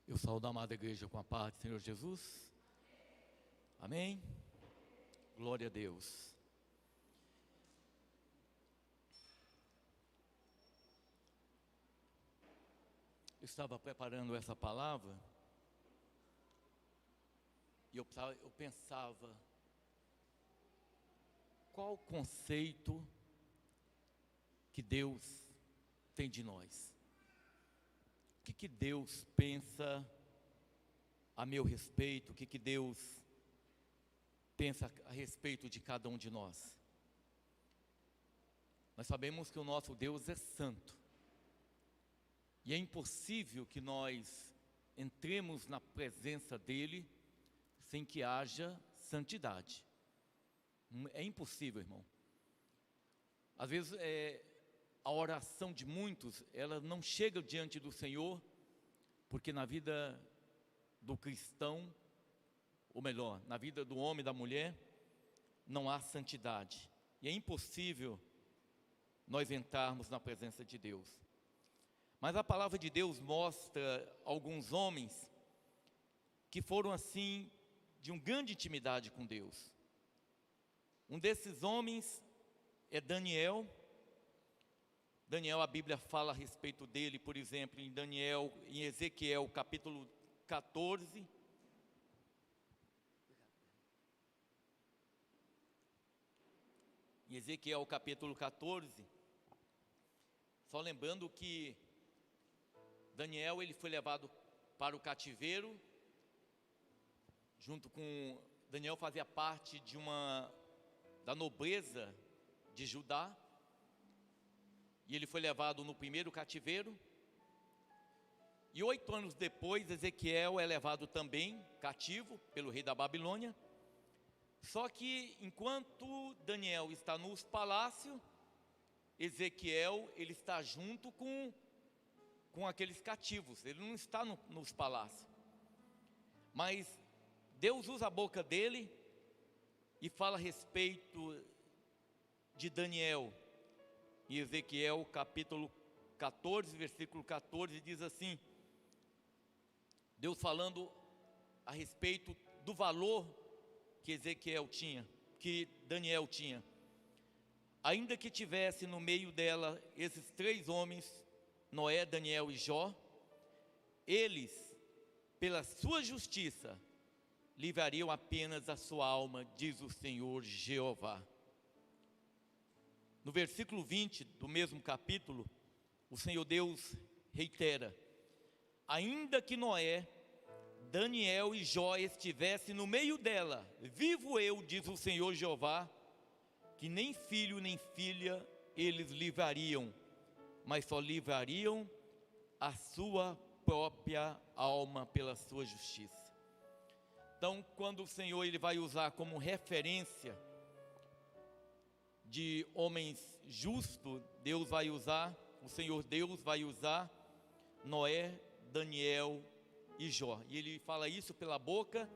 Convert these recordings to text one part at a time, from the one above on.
Eu saúdo a amada igreja com a paz do Senhor Jesus. Amém? Glória a Deus. Eu estava preparando essa palavra e eu pensava, qual o conceito que Deus tem de nós? O que Deus pensa a meu respeito? O que Deus pensa a respeito de cada um de nós? Nós sabemos que o nosso Deus é santo. E é impossível que nós entremos na presença dEle sem que haja santidade. É impossível, irmão. Às vezes a oração de muitos, ela não chega diante do Senhor, porque na vida do cristão, ou melhor, na vida do homem e da mulher, não há santidade. E é impossível nós entrarmos na presença de Deus. Mas a palavra de Deus mostra alguns homens que foram assim, de uma grande intimidade com Deus. Um desses homens é Daniel. Daniel, a Bíblia fala a respeito dele, por exemplo, em Ezequiel capítulo 14. Em Ezequiel capítulo 14, só lembrando que Daniel ele foi levado para o cativeiro, junto com Daniel fazia parte da nobreza de Judá, e ele foi levado no primeiro cativeiro, e 8 anos depois Ezequiel é levado também cativo pelo rei da Babilônia. Só que enquanto Daniel está nos palácios, Ezequiel ele está junto com aqueles cativos, ele não está nos palácios. Mas Deus usa a boca dele e fala a respeito de Daniel. Em Ezequiel capítulo 14, versículo 14, diz assim: Deus falando a respeito do valor que que Daniel tinha. Ainda que tivesse no meio dela esses 3 homens, Noé, Daniel e Jó, eles, pela sua justiça, livrariam apenas a sua alma, diz o Senhor Jeová. No versículo 20 do mesmo capítulo, o Senhor Deus reitera: ainda que Noé, Daniel e Jó estivessem no meio dela, vivo eu, diz o Senhor Jeová, que nem filho nem filha eles livrariam, mas só livrariam a sua própria alma pela sua justiça. Então, quando o Senhor ele vai usar como referência de homens justos, o Senhor Deus vai usar Noé, Daniel e Jó. E ele fala isso pela boca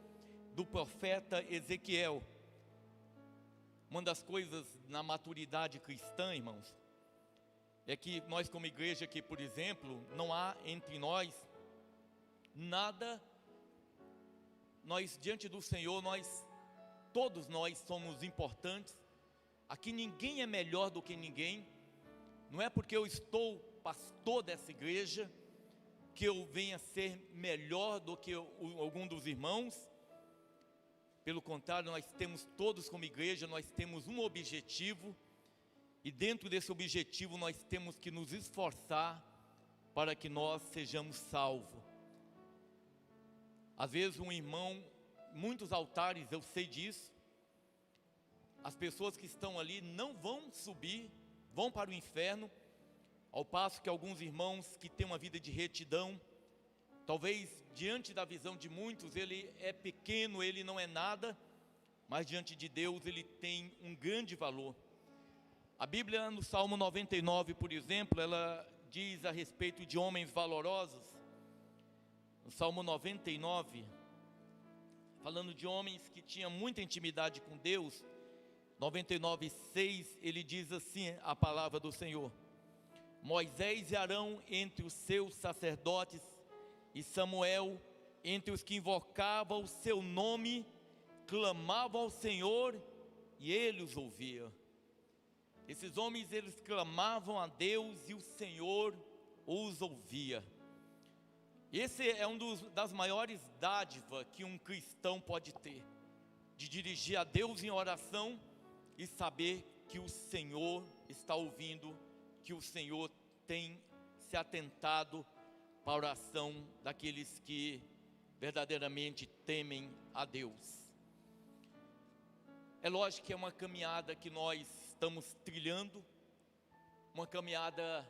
do profeta Ezequiel. Uma das coisas na maturidade cristã, irmãos, é que nós como igreja aqui, por exemplo, não há entre nós nada, nós diante do Senhor, todos nós somos importantes. Aqui ninguém é melhor do que ninguém. Não é porque eu estou pastor dessa igreja que eu venha ser melhor do que algum dos irmãos. Pelo contrário, nós temos todos como igreja, nós temos um objetivo, e dentro desse objetivo nós temos que nos esforçar para que nós sejamos salvos. Às vezes um irmão, muitos altares, eu sei disso, as pessoas que estão ali não vão subir, vão para o inferno, ao passo que alguns irmãos que têm uma vida de retidão, talvez diante da visão de muitos ele é pequeno, ele não é nada, mas diante de Deus ele tem um grande valor. A Bíblia no Salmo 99, por exemplo, ela diz a respeito de homens valorosos. No Salmo 99, falando de homens que tinham muita intimidade com Deus, 99:6, ele diz assim a palavra do Senhor: Moisés e Arão entre os seus sacerdotes e Samuel, entre os que invocavam o seu nome, clamavam ao Senhor e ele os ouvia. Esses homens, eles clamavam a Deus e o Senhor os ouvia. Esse é das maiores dádivas que um cristão pode ter, de dirigir a Deus em oração e saber que o Senhor está ouvindo, que o Senhor tem se atentado para a oração daqueles que verdadeiramente temem a Deus. É lógico que é uma caminhada que nós estamos trilhando, uma caminhada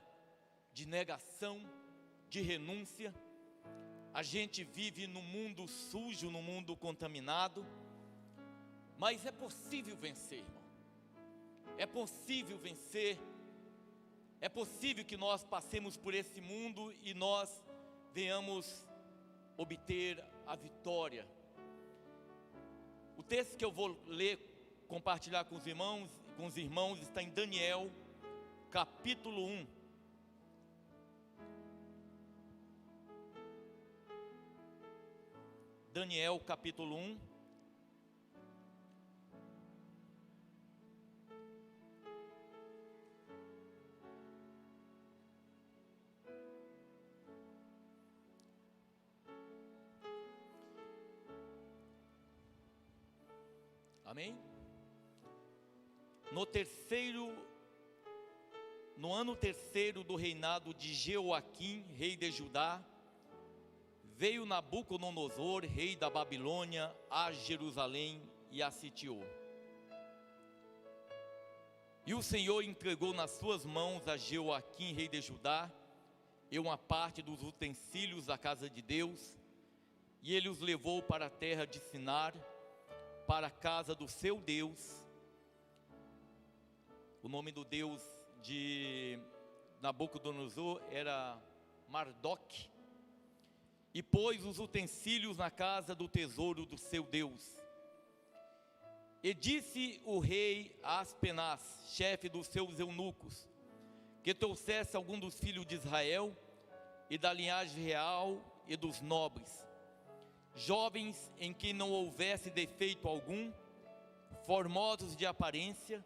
de negação, de renúncia. A gente vive num mundo sujo, num mundo contaminado, mas é possível vencer, irmão. É possível vencer. É possível que nós passemos por esse mundo e nós venhamos obter a vitória. O texto que eu vou ler, compartilhar com os irmãos, está em Daniel, capítulo 1. Daniel, capítulo 1. Amém? No ano terceiro do reinado de Jeoaquim, rei de Judá, veio Nabucodonosor, rei da Babilônia, a Jerusalém e a sitiou. E o Senhor entregou nas suas mãos a Jeoaquim, rei de Judá, e uma parte dos utensílios da casa de Deus, e ele os levou para a terra de Sinar, para a casa do seu Deus. O nome do Deus de Nabucodonosor era Mardoque, e pôs os utensílios na casa do tesouro do seu Deus. E disse o rei a Aspenaz, chefe dos seus eunucos, que trouxesse algum dos filhos de Israel, e da linhagem real e dos nobres, jovens em que não houvesse defeito algum, formosos de aparência,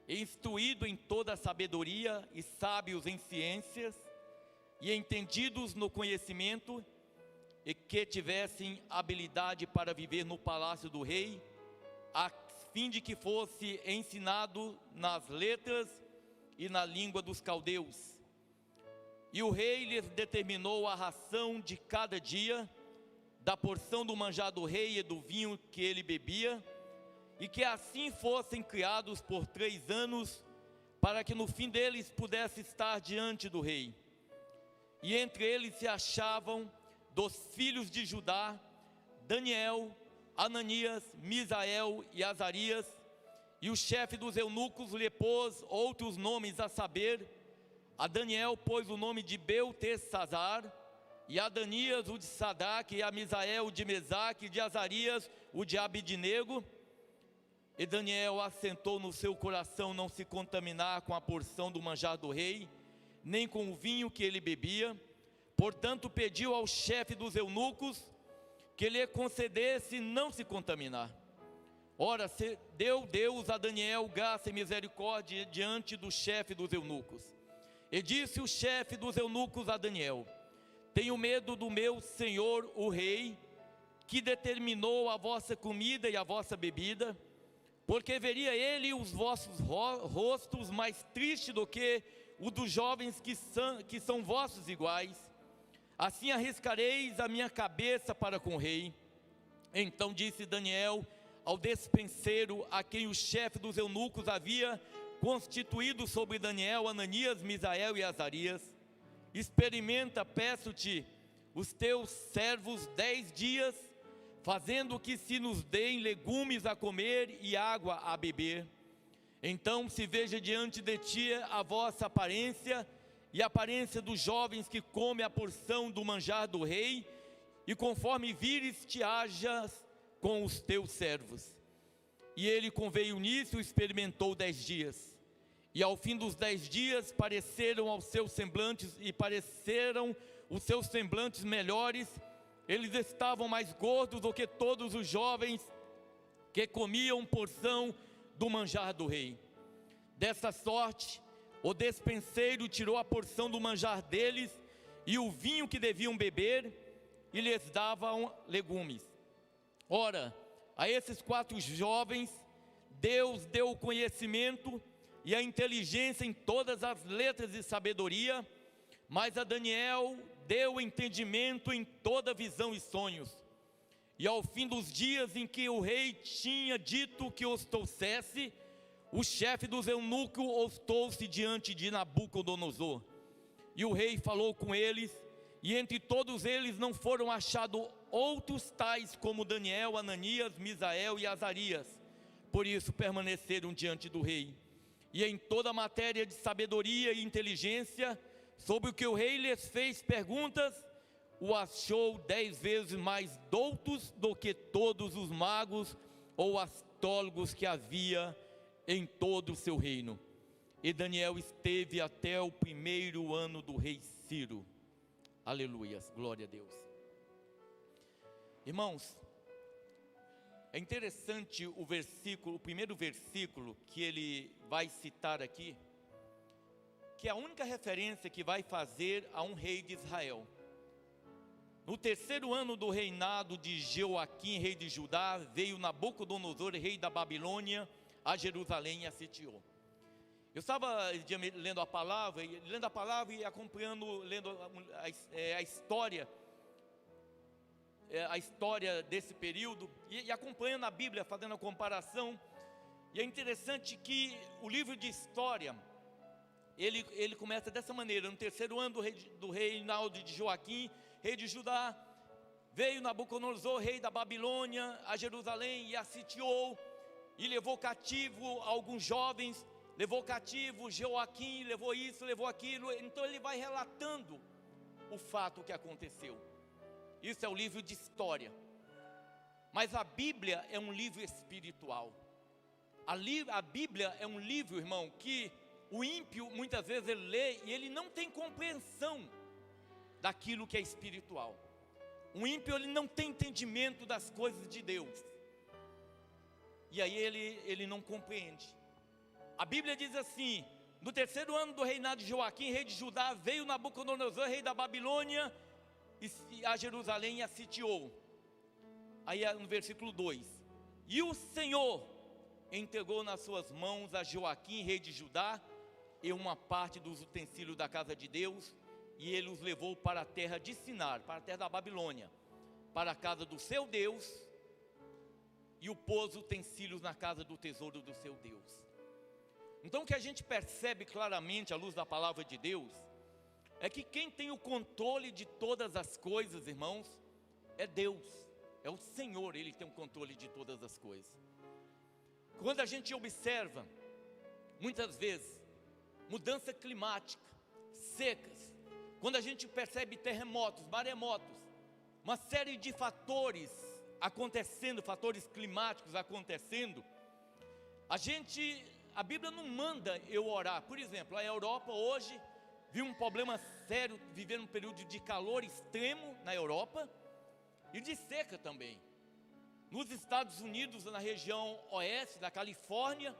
instruídos em toda a sabedoria e sábios em ciências, e entendidos no conhecimento, e que tivessem habilidade para viver no palácio do rei, a fim de que fosse ensinado nas letras e na língua dos caldeus. E o rei lhes determinou a ração de cada dia, da porção do manjar do rei e do vinho que ele bebia, e que assim fossem criados por 3 anos, para que no fim deles pudesse estar diante do rei. E entre eles se achavam dos filhos de Judá, Daniel, Ananias, Misael e Azarias, e o chefe dos eunucos lhe pôs outros nomes, a saber, a Daniel pôs o nome de Beltesazar, e a Ananias o de Sadraque, e a Misael o de Mesaque, e de Azarias o de Abidnego. E Daniel assentou no seu coração não se contaminar com a porção do manjar do rei, nem com o vinho que ele bebia. Portanto pediu ao chefe dos eunucos que lhe concedesse não se contaminar. Ora, deu Deus a Daniel graça e misericórdia diante do chefe dos eunucos. E disse o chefe dos eunucos a Daniel: tenho medo do meu senhor o rei, que determinou a vossa comida e a vossa bebida, porque veria ele os vossos rostos mais tristes do que o dos jovens que são vossos iguais. Assim arriscareis a minha cabeça para com o rei. Então disse Daniel ao despenseiro, a quem o chefe dos eunucos havia constituído sobre Daniel, Ananias, Misael e Azarias: experimenta, peço-te, os teus servos 10 dias, fazendo que se nos deem legumes a comer e água a beber. Então se veja diante de ti a vossa aparência e a aparência dos jovens que comem a porção do manjar do rei, e conforme vires te hajas com os teus servos. E ele conveio nisso, experimentou 10 dias. E ao fim dos 10 dias pareceram aos seus semblantes, e pareceram os seus semblantes melhores, eles estavam mais gordos do que todos os jovens que comiam porção do manjar do rei. Dessa sorte, o despenseiro tirou a porção do manjar deles e o vinho que deviam beber, e lhes davam legumes. Ora, a esses 4 jovens, Deus deu o conhecimento e a inteligência em todas as letras e sabedoria, mas a Daniel deu o entendimento em toda visão e sonhos. E ao fim dos dias em que o rei tinha dito que os trouxesse, o chefe dos eunucos ostou-se diante de Nabucodonosor. E o rei falou com eles, e entre todos eles não foram achados outros tais como Daniel, Ananias, Misael e Azarias. Por isso permaneceram diante do rei. E em toda a matéria de sabedoria e inteligência, sobre o que o rei lhes fez perguntas, o achou 10 vezes mais doutos do que todos os magos ou astrólogos que havia em todo o seu reino. E Daniel esteve até o 1º ano do rei Ciro. Aleluias, glória a Deus. Irmãos, é interessante o versículo, o primeiro versículo que ele vai citar aqui, que é a única referência que vai fazer a um rei de Israel. No 3º ano do reinado de Jeoaquim, rei de Judá, veio Nabucodonosor, rei da Babilônia, a Jerusalém e a sitiou. Eu estava lendo a palavra e acompanhando, lendo a história desse período, e acompanhando a Bíblia, fazendo a comparação. E é interessante que o livro de história, ele começa dessa maneira: no 3º ano do reinado de Joaquim, rei de Judá, veio Nabucodonosor, rei da Babilônia, a Jerusalém e a sitiou, e levou cativo alguns jovens, levou cativo Joaquim, levou isso, levou aquilo. Então ele vai relatando o fato que aconteceu. Isso é o livro de história. Mas a Bíblia é um livro espiritual. A Bíblia é um livro, irmão, que o ímpio muitas vezes ele lê e ele não tem compreensão daquilo que é espiritual. O ímpio ele não tem entendimento das coisas de Deus. E aí ele não compreende. A Bíblia diz assim: no 3º ano do reinado de Joaquim, rei de Judá, veio Nabucodonosor, rei da Babilônia, e a Jerusalém e a sitiou. Aí no versículo 2: e o Senhor entregou nas suas mãos a Joaquim, rei de Judá, e uma parte dos utensílios da casa de Deus, e ele os levou para a terra de Sinar, para a terra da Babilônia, para a casa do seu Deus, e o pôs utensílios na casa do tesouro do seu Deus. Então o que a gente percebe claramente à luz da palavra de Deus é que quem tem o controle de todas as coisas, irmãos, é Deus, é o Senhor. Ele tem o controle de todas as coisas. Quando a gente observa, muitas vezes, mudança climática, secas, quando a gente percebe terremotos, maremotos, uma série de fatores acontecendo, fatores climáticos acontecendo, a Bíblia não manda eu orar. Por exemplo, a Europa hoje viu um problema sério, vivendo um período de calor extremo na Europa e de seca também. Nos Estados Unidos, na região oeste da Califórnia,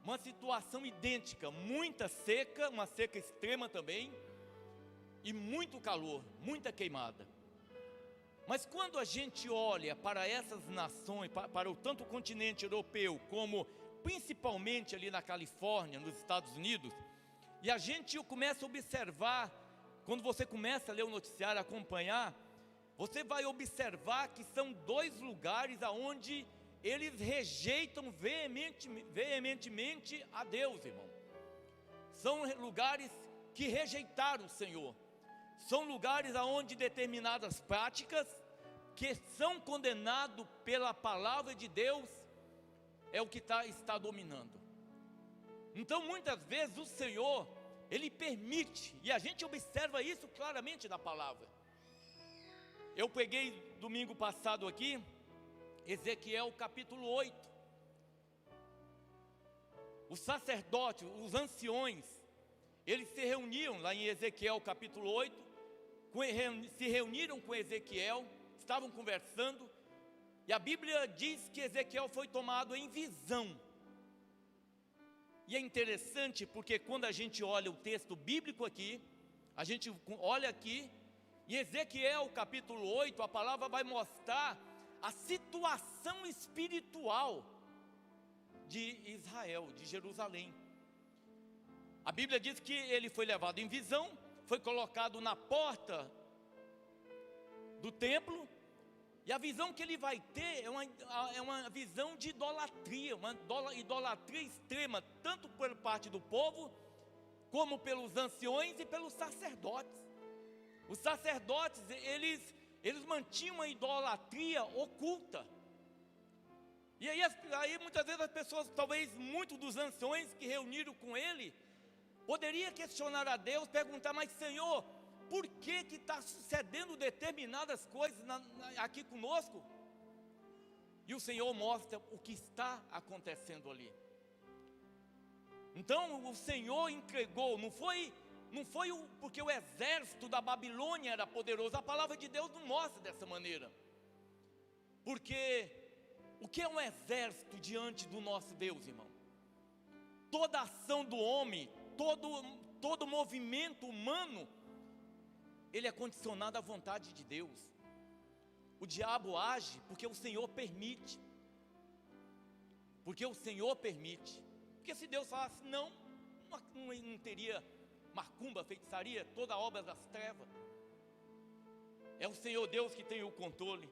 uma situação idêntica, muita seca, uma seca extrema também, e muito calor, muita queimada. Mas quando a gente olha para essas nações, para o tanto o continente europeu, como principalmente ali na Califórnia, nos Estados Unidos, e a gente começa a observar, quando você começa a ler o noticiário, acompanhar, você vai observar que são 2 lugares aonde eles rejeitam veementemente a Deus, irmão. São lugares que rejeitaram o Senhor. São lugares aonde determinadas práticas que são condenadas pela palavra de Deus é o que está dominando. Então muitas vezes o Senhor, Ele permite, e a gente observa isso claramente na palavra. Eu peguei domingo passado aqui, Ezequiel capítulo 8. Os sacerdotes, os anciões, eles se reuniam lá em Ezequiel capítulo 8, se reuniram com Ezequiel, estavam conversando, e a Bíblia diz que Ezequiel foi tomado em visão. E é interessante porque quando a gente olha o texto bíblico aqui, a gente olha aqui, e Ezequiel capítulo 8, a palavra vai mostrar a situação espiritual de Israel, de Jerusalém. A Bíblia diz que ele foi levado em visão, foi colocado na porta do templo, e a visão que ele vai ter é uma visão de idolatria, uma idolatria extrema, tanto por parte do povo, como pelos anciões e pelos sacerdotes. Os sacerdotes, eles mantinham uma idolatria oculta. E aí muitas vezes as pessoas, talvez muitos dos anciões que reuniram com ele, poderia questionar a Deus, perguntar: mas Senhor, por que está sucedendo determinadas coisas aqui conosco? E o Senhor mostra o que está acontecendo ali. Então o Senhor entregou, não foi porque o exército da Babilônia era poderoso. A palavra de Deus não mostra dessa maneira. Porque o que é um exército diante do nosso Deus, irmão? Toda ação do homem, todo movimento humano, ele é condicionado à vontade de Deus. O diabo age porque o Senhor permite. Porque o Senhor permite. Porque se Deus falasse não teria macumba, feitiçaria, toda a obra das trevas. É o Senhor Deus que tem o controle.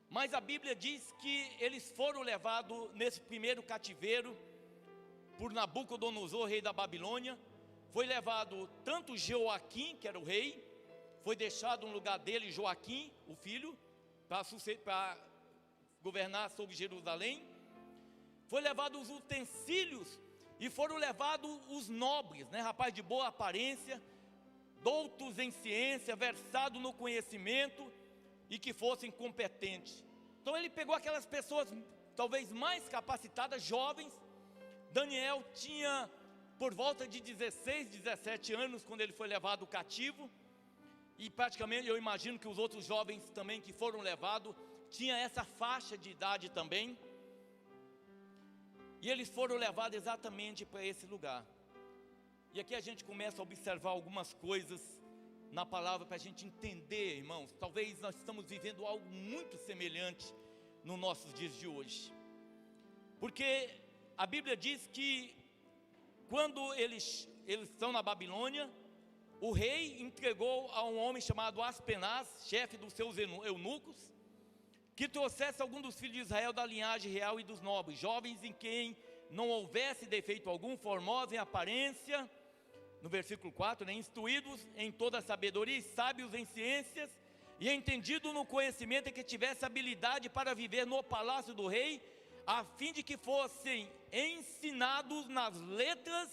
Mas a Bíblia diz que eles foram levados nesse primeiro cativeiro por Nabucodonosor, rei da Babilônia. Foi levado tanto Joaquim, que era o rei, foi deixado no lugar dele Joaquim, o filho, para governar sobre Jerusalém. Foi levado os utensílios e foram levados os nobres, rapaz de boa aparência, doutos em ciência, versado no conhecimento e que fossem competentes. Então ele pegou aquelas pessoas talvez mais capacitadas, jovens. Daniel tinha por volta de 16, 17 anos quando ele foi levado cativo. E praticamente eu imagino que os outros jovens também que foram levados tinham essa faixa de idade também. E eles foram levados exatamente para esse lugar. E aqui a gente começa a observar algumas coisas na palavra para a gente entender, irmãos. Talvez nós estamos vivendo algo muito semelhante nos nossos dias de hoje. Porque a Bíblia diz que quando eles estão na Babilônia, o rei entregou a um homem chamado Aspenaz, chefe dos seus eunucos, que trouxesse algum dos filhos de Israel da linhagem real e dos nobres, jovens em quem não houvesse defeito algum, formosos em aparência, no versículo 4, instruídos em toda a sabedoria e sábios em ciências, e entendido no conhecimento, e que tivesse habilidade para viver no palácio do rei, a fim de que fossem ensinados nas letras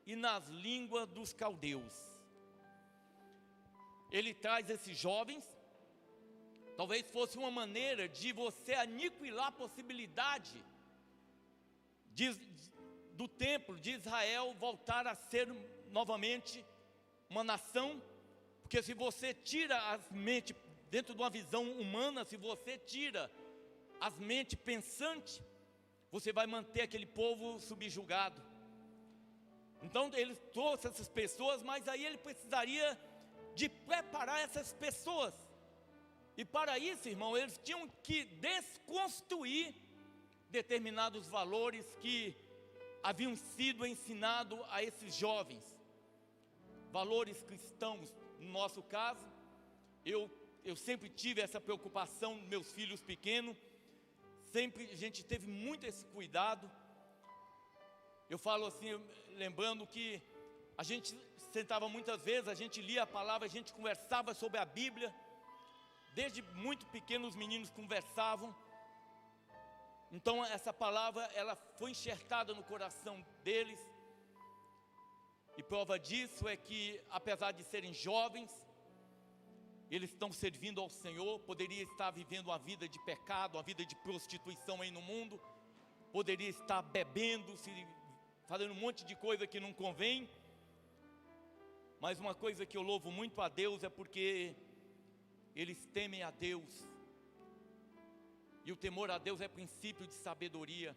e nas línguas dos caldeus. Ele traz esses jovens, talvez fosse uma maneira de você aniquilar a possibilidade do templo de Israel voltar a ser novamente uma nação. Porque se você tira as mentes, dentro de uma visão humana, se você tira as mentes pensantes, você vai manter aquele povo subjugado. Então ele trouxe essas pessoas, mas aí ele precisaria de preparar essas pessoas. E para isso, irmão, eles tinham que desconstruir determinados valores que haviam sido ensinados a esses jovens. Valores cristãos, no nosso caso, eu sempre tive essa preocupação, meus filhos pequenos, sempre a gente teve muito esse cuidado. Eu falo assim, lembrando que a gente sentava muitas vezes, a gente lia a palavra, a gente conversava sobre a Bíblia. Desde muito pequenos os meninos conversavam. Então essa palavra, ela foi enxertada no coração deles. E prova disso é que, apesar de serem jovens, eles estão servindo ao Senhor. Poderia estar vivendo uma vida de pecado, uma vida de prostituição aí no mundo. Poderia estar bebendo, fazendo um monte de coisa que não convém. Mas uma coisa que eu louvo muito a Deus é porque eles temem a Deus. E o temor a Deus é princípio de sabedoria.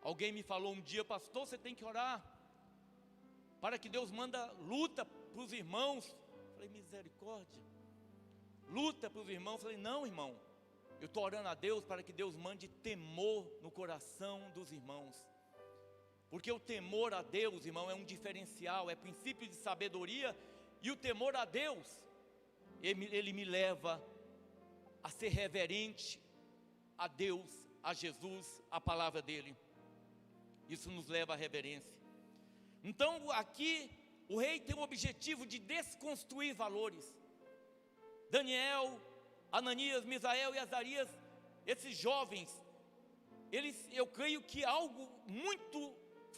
Alguém me falou um dia: pastor, você tem que orar para que Deus manda luta para os irmãos. Falei: misericórdia, luta para os irmãos. Falei: não, irmão, eu estou orando a Deus para que Deus mande temor no coração dos irmãos. Porque o temor a Deus, irmão, é um diferencial, é princípio de sabedoria. E o temor a Deus, ele me leva a ser reverente a Deus, a Jesus, a palavra dele. Isso nos leva à reverência. Então aqui o rei tem o objetivo de desconstruir valores. Daniel, Ananias, Misael e Azarias, esses jovens, eu creio que algo muito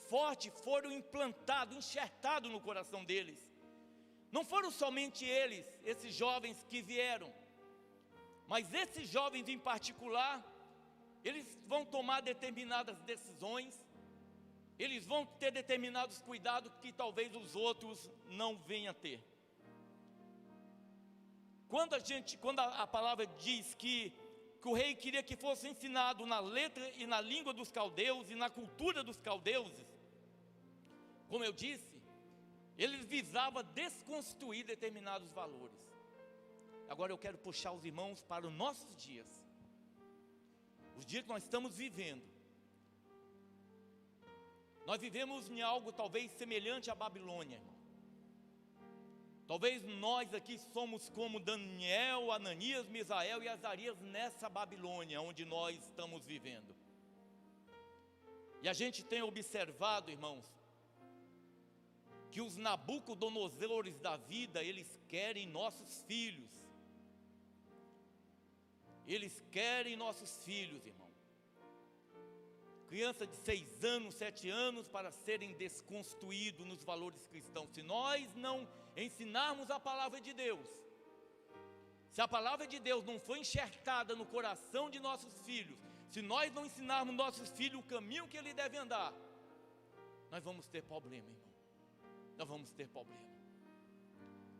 forte foram implantados, enxertados no coração deles. Não foram somente eles, esses jovens que vieram, mas esses jovens em particular, eles vão tomar determinadas decisões, eles vão ter determinados cuidados que talvez os outros não venham a ter. Quando a palavra diz que o rei queria que fosse ensinado na letra e na língua dos caldeus e na cultura dos caldeus, como eu disse, eles visavam desconstruir determinados valores. Agora eu quero puxar os irmãos para os nossos dias, os dias que nós estamos vivendo. Nós vivemos em algo talvez semelhante à Babilônia, irmão. Talvez nós aqui somos como Daniel, Ananias, Misael e Azarias nessa Babilônia onde nós estamos vivendo. E a gente tem observado, irmãos, que os Nabucodonosores da vida, eles querem nossos filhos. Eles querem nossos filhos, irmão. Criança de 6 anos, 7 anos, para serem desconstruídos nos valores cristãos. Se nós não ensinarmos a palavra de Deus, se a palavra de Deus não for enxertada no coração de nossos filhos, se nós não ensinarmos nossos filhos o caminho que eles devem andar, nós vamos ter problema, irmão. Nós vamos ter problema.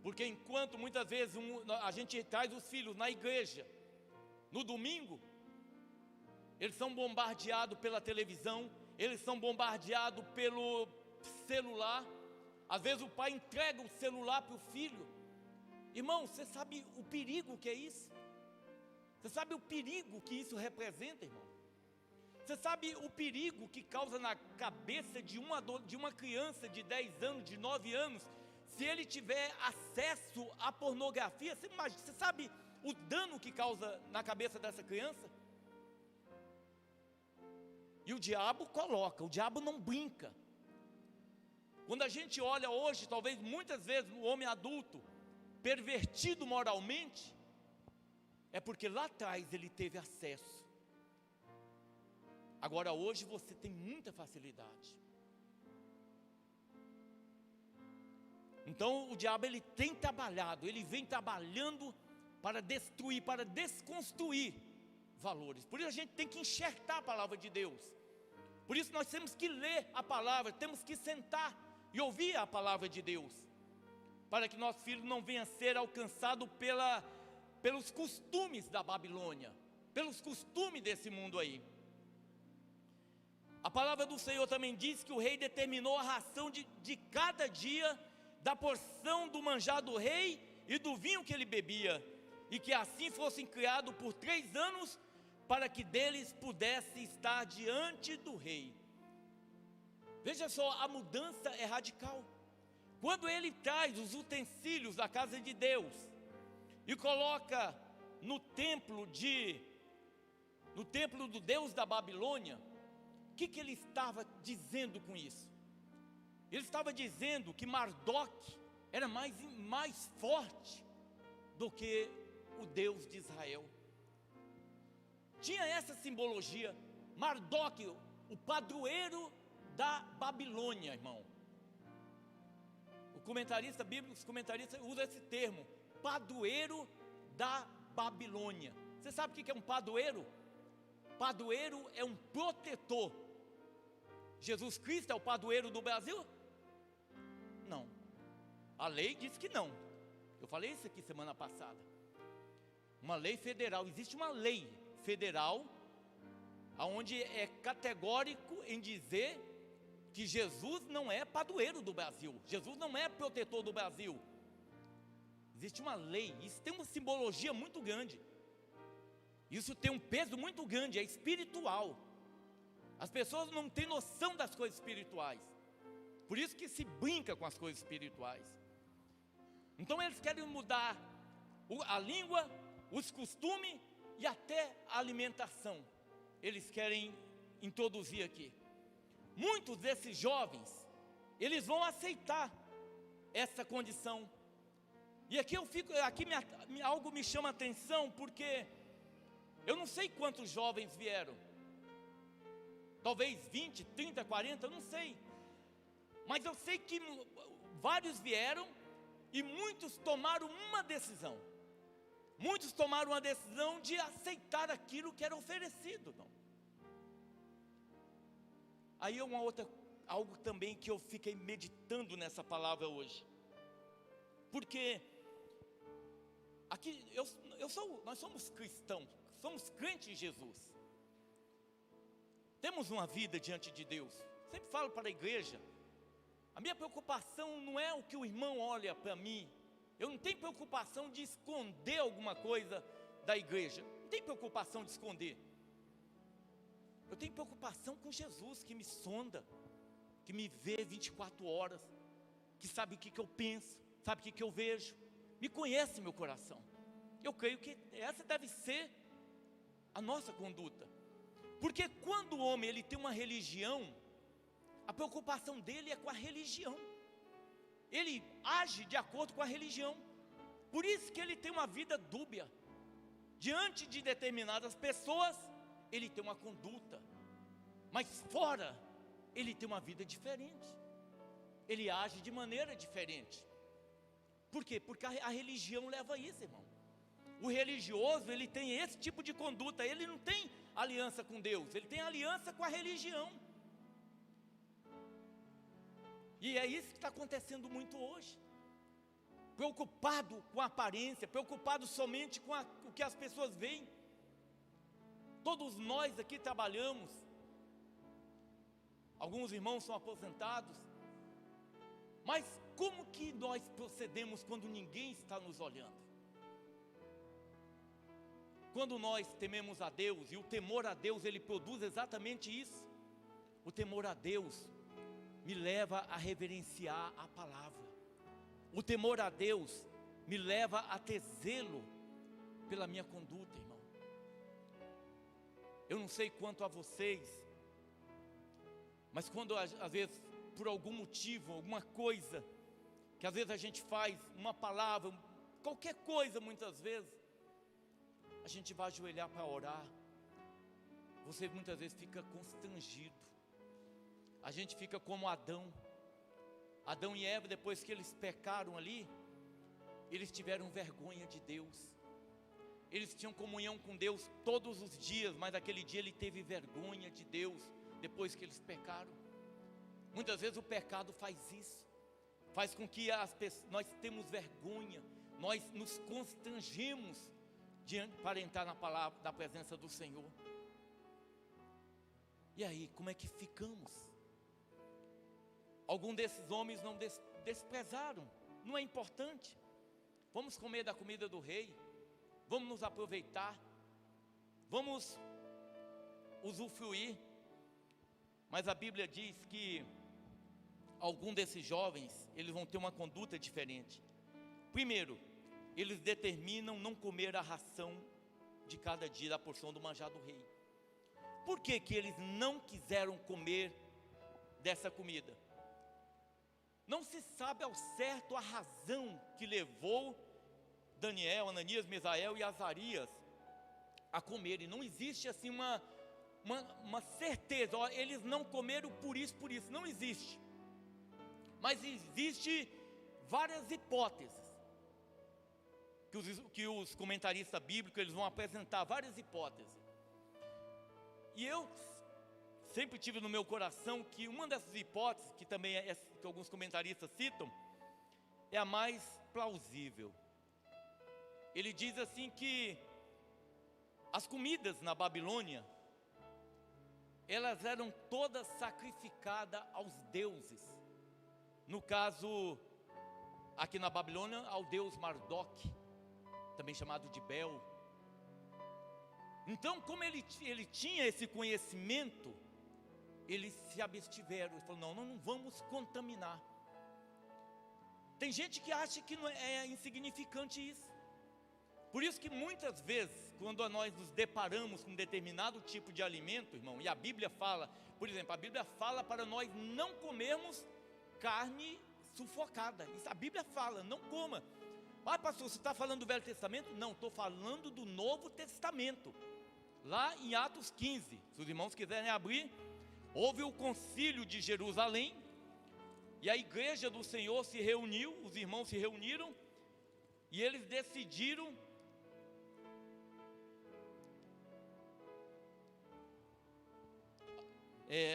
Porque enquanto muitas vezes a gente traz os filhos na igreja, no domingo, eles são bombardeados pela televisão, eles são bombardeados pelo celular. Às vezes o pai entrega o celular para o filho. Irmão, você sabe o perigo que é isso? Você sabe o perigo que isso representa, irmão? Você sabe o perigo que causa na cabeça de uma criança de 10 anos, de 9 anos, se ele tiver acesso à pornografia? Você sabe o dano que causa na cabeça dessa criança? E o diabo coloca, o diabo não brinca. Quando a gente olha hoje, talvez muitas vezes o homem adulto, pervertido moralmente, é porque lá atrás ele teve acesso. Agora hoje você tem muita facilidade. Então o diabo ele tem trabalhado, ele vem trabalhando para destruir, para desconstruir valores. Por isso a gente tem que enxertar a palavra de Deus. Por isso nós temos que ler a palavra, temos que sentar e ouvir a palavra de Deus, para que nosso filho não venha a ser alcançado pelos costumes da Babilônia, pelos costumes desse mundo aí. A palavra do Senhor também diz que o rei determinou a ração de cada dia, da porção do manjar do rei e do vinho que ele bebia, e que assim fossem criados por 3 anos, para que deles pudesse estar diante do rei. Veja só, a mudança é radical. Quando ele traz os utensílios da casa de Deus e coloca no templo do Deus da Babilônia, o que ele estava dizendo com isso? Ele estava dizendo que Mardoque era mais forte do que o Deus de Israel. Tinha essa simbologia. Mardoque, o padroeiro da Babilônia, irmão. Os comentaristas usam esse termo, padroeiro da Babilônia. Você sabe o que é um padroeiro? Padroeiro é um protetor. Jesus Cristo é o padroeiro do Brasil? Não. A lei diz que não. Eu falei isso aqui semana passada. Uma lei federal, existe uma lei federal onde é categórico em dizer que Jesus não é padroeiro do Brasil, Jesus não é protetor do Brasil. Existe uma lei, isso tem uma simbologia muito grande, isso tem um peso muito grande, é espiritual. As pessoas não têm noção das coisas espirituais, por isso que se brinca com as coisas espirituais. Então eles querem mudar a língua, os costumes e até a alimentação. Eles querem introduzir aqui. Muitos desses jovens, eles vão aceitar essa condição. E aqui algo me chama a atenção, porque eu não sei quantos jovens vieram. Talvez 20, 30, 40, eu não sei. Mas eu sei que vários vieram e muitos tomaram uma decisão. Muitos tomaram uma decisão de aceitar aquilo que era oferecido, irmão. Aí é algo também que eu fiquei meditando nessa palavra hoje. Porque aqui nós somos cristãos, somos crentes em Jesus. Temos uma vida diante de Deus. Sempre falo para a igreja, a minha preocupação não é o que o irmão olha para mim. Eu não tenho preocupação de esconder alguma coisa da igreja. Não tenho preocupação de esconder. Eu tenho preocupação com Jesus, que me sonda, que me vê 24 horas, que sabe o que eu penso, sabe o que eu vejo, me conhece meu coração. Eu creio que essa deve ser a nossa conduta. Porque quando o homem ele tem uma religião, a preocupação dele é com a religião. Ele age de acordo com a religião. Por isso que ele tem uma vida dúbia. Diante de determinadas pessoas, ele tem uma conduta. Mas fora, ele tem uma vida diferente. Ele age de maneira diferente. Por quê? Porque a religião leva a isso, irmão. O religioso, ele tem esse tipo de conduta. Ele não tem aliança com Deus, ele tem aliança com a religião. E é isso que está acontecendo muito hoje. Preocupado com a aparência, preocupado somente com o que as pessoas veem. Todos nós aqui trabalhamos. Alguns irmãos são aposentados. Mas como que nós procedemos quando ninguém está nos olhando? Quando nós tememos a Deus, e o temor a Deus ele produz exatamente isso. O temor a Deus me leva a reverenciar a palavra. O temor a Deus me leva a ter zelo pela minha conduta, irmão. Eu não sei quanto a vocês, mas quando às vezes por algum motivo, alguma coisa, que às vezes a gente faz, uma palavra, qualquer coisa muitas vezes, a gente vai ajoelhar para orar, você muitas vezes fica constrangido. A gente fica como Adão e Eva, depois que eles pecaram ali, eles tiveram vergonha de Deus. Eles tinham comunhão com Deus todos os dias, mas aquele dia ele teve vergonha de Deus, depois que eles pecaram. Muitas vezes o pecado faz isso, faz com que nós temos vergonha, nós nos constrangemos para entrar na presença do Senhor. E aí, como é que ficamos? Alguns desses homens não desprezaram, não é importante. Vamos comer da comida do rei, vamos nos aproveitar, vamos usufruir. Mas a Bíblia diz que alguns desses jovens, eles vão ter uma conduta diferente. Primeiro, eles determinam não comer a ração de cada dia, da porção do manjar do rei. Por que que eles não quiseram comer dessa comida? Não se sabe ao certo a razão que levou Daniel, Ananias, Misael e Azarias a comerem. Não existe assim uma certeza, ó, eles não comeram por isso, não existe. Mas existe várias hipóteses que os comentaristas bíblicos eles vão apresentar, várias hipóteses. E eu sempre tive no meu coração que uma dessas hipóteses, que também que alguns comentaristas citam, é a mais plausível. Ele diz assim que as comidas na Babilônia, elas eram todas sacrificadas aos deuses. No caso, aqui na Babilônia, ao deus Marduk, também chamado de Bel. Então, como ele tinha esse conhecimento, eles se abstiveram. Ele falou, não vamos contaminar. Tem gente que acha que não é insignificante isso. Por isso que muitas vezes, quando nós nos deparamos com um determinado tipo de alimento, irmão, e a Bíblia fala, por exemplo, a Bíblia fala para nós não comermos carne sufocada. Isso a Bíblia fala, não coma. Ah, pastor, você está falando do Velho Testamento? Não, estou falando do Novo Testamento. Lá em Atos 15, se os irmãos quiserem abrir, houve o concílio de Jerusalém, e a igreja do Senhor se reuniu, os irmãos se reuniram, e eles decidiram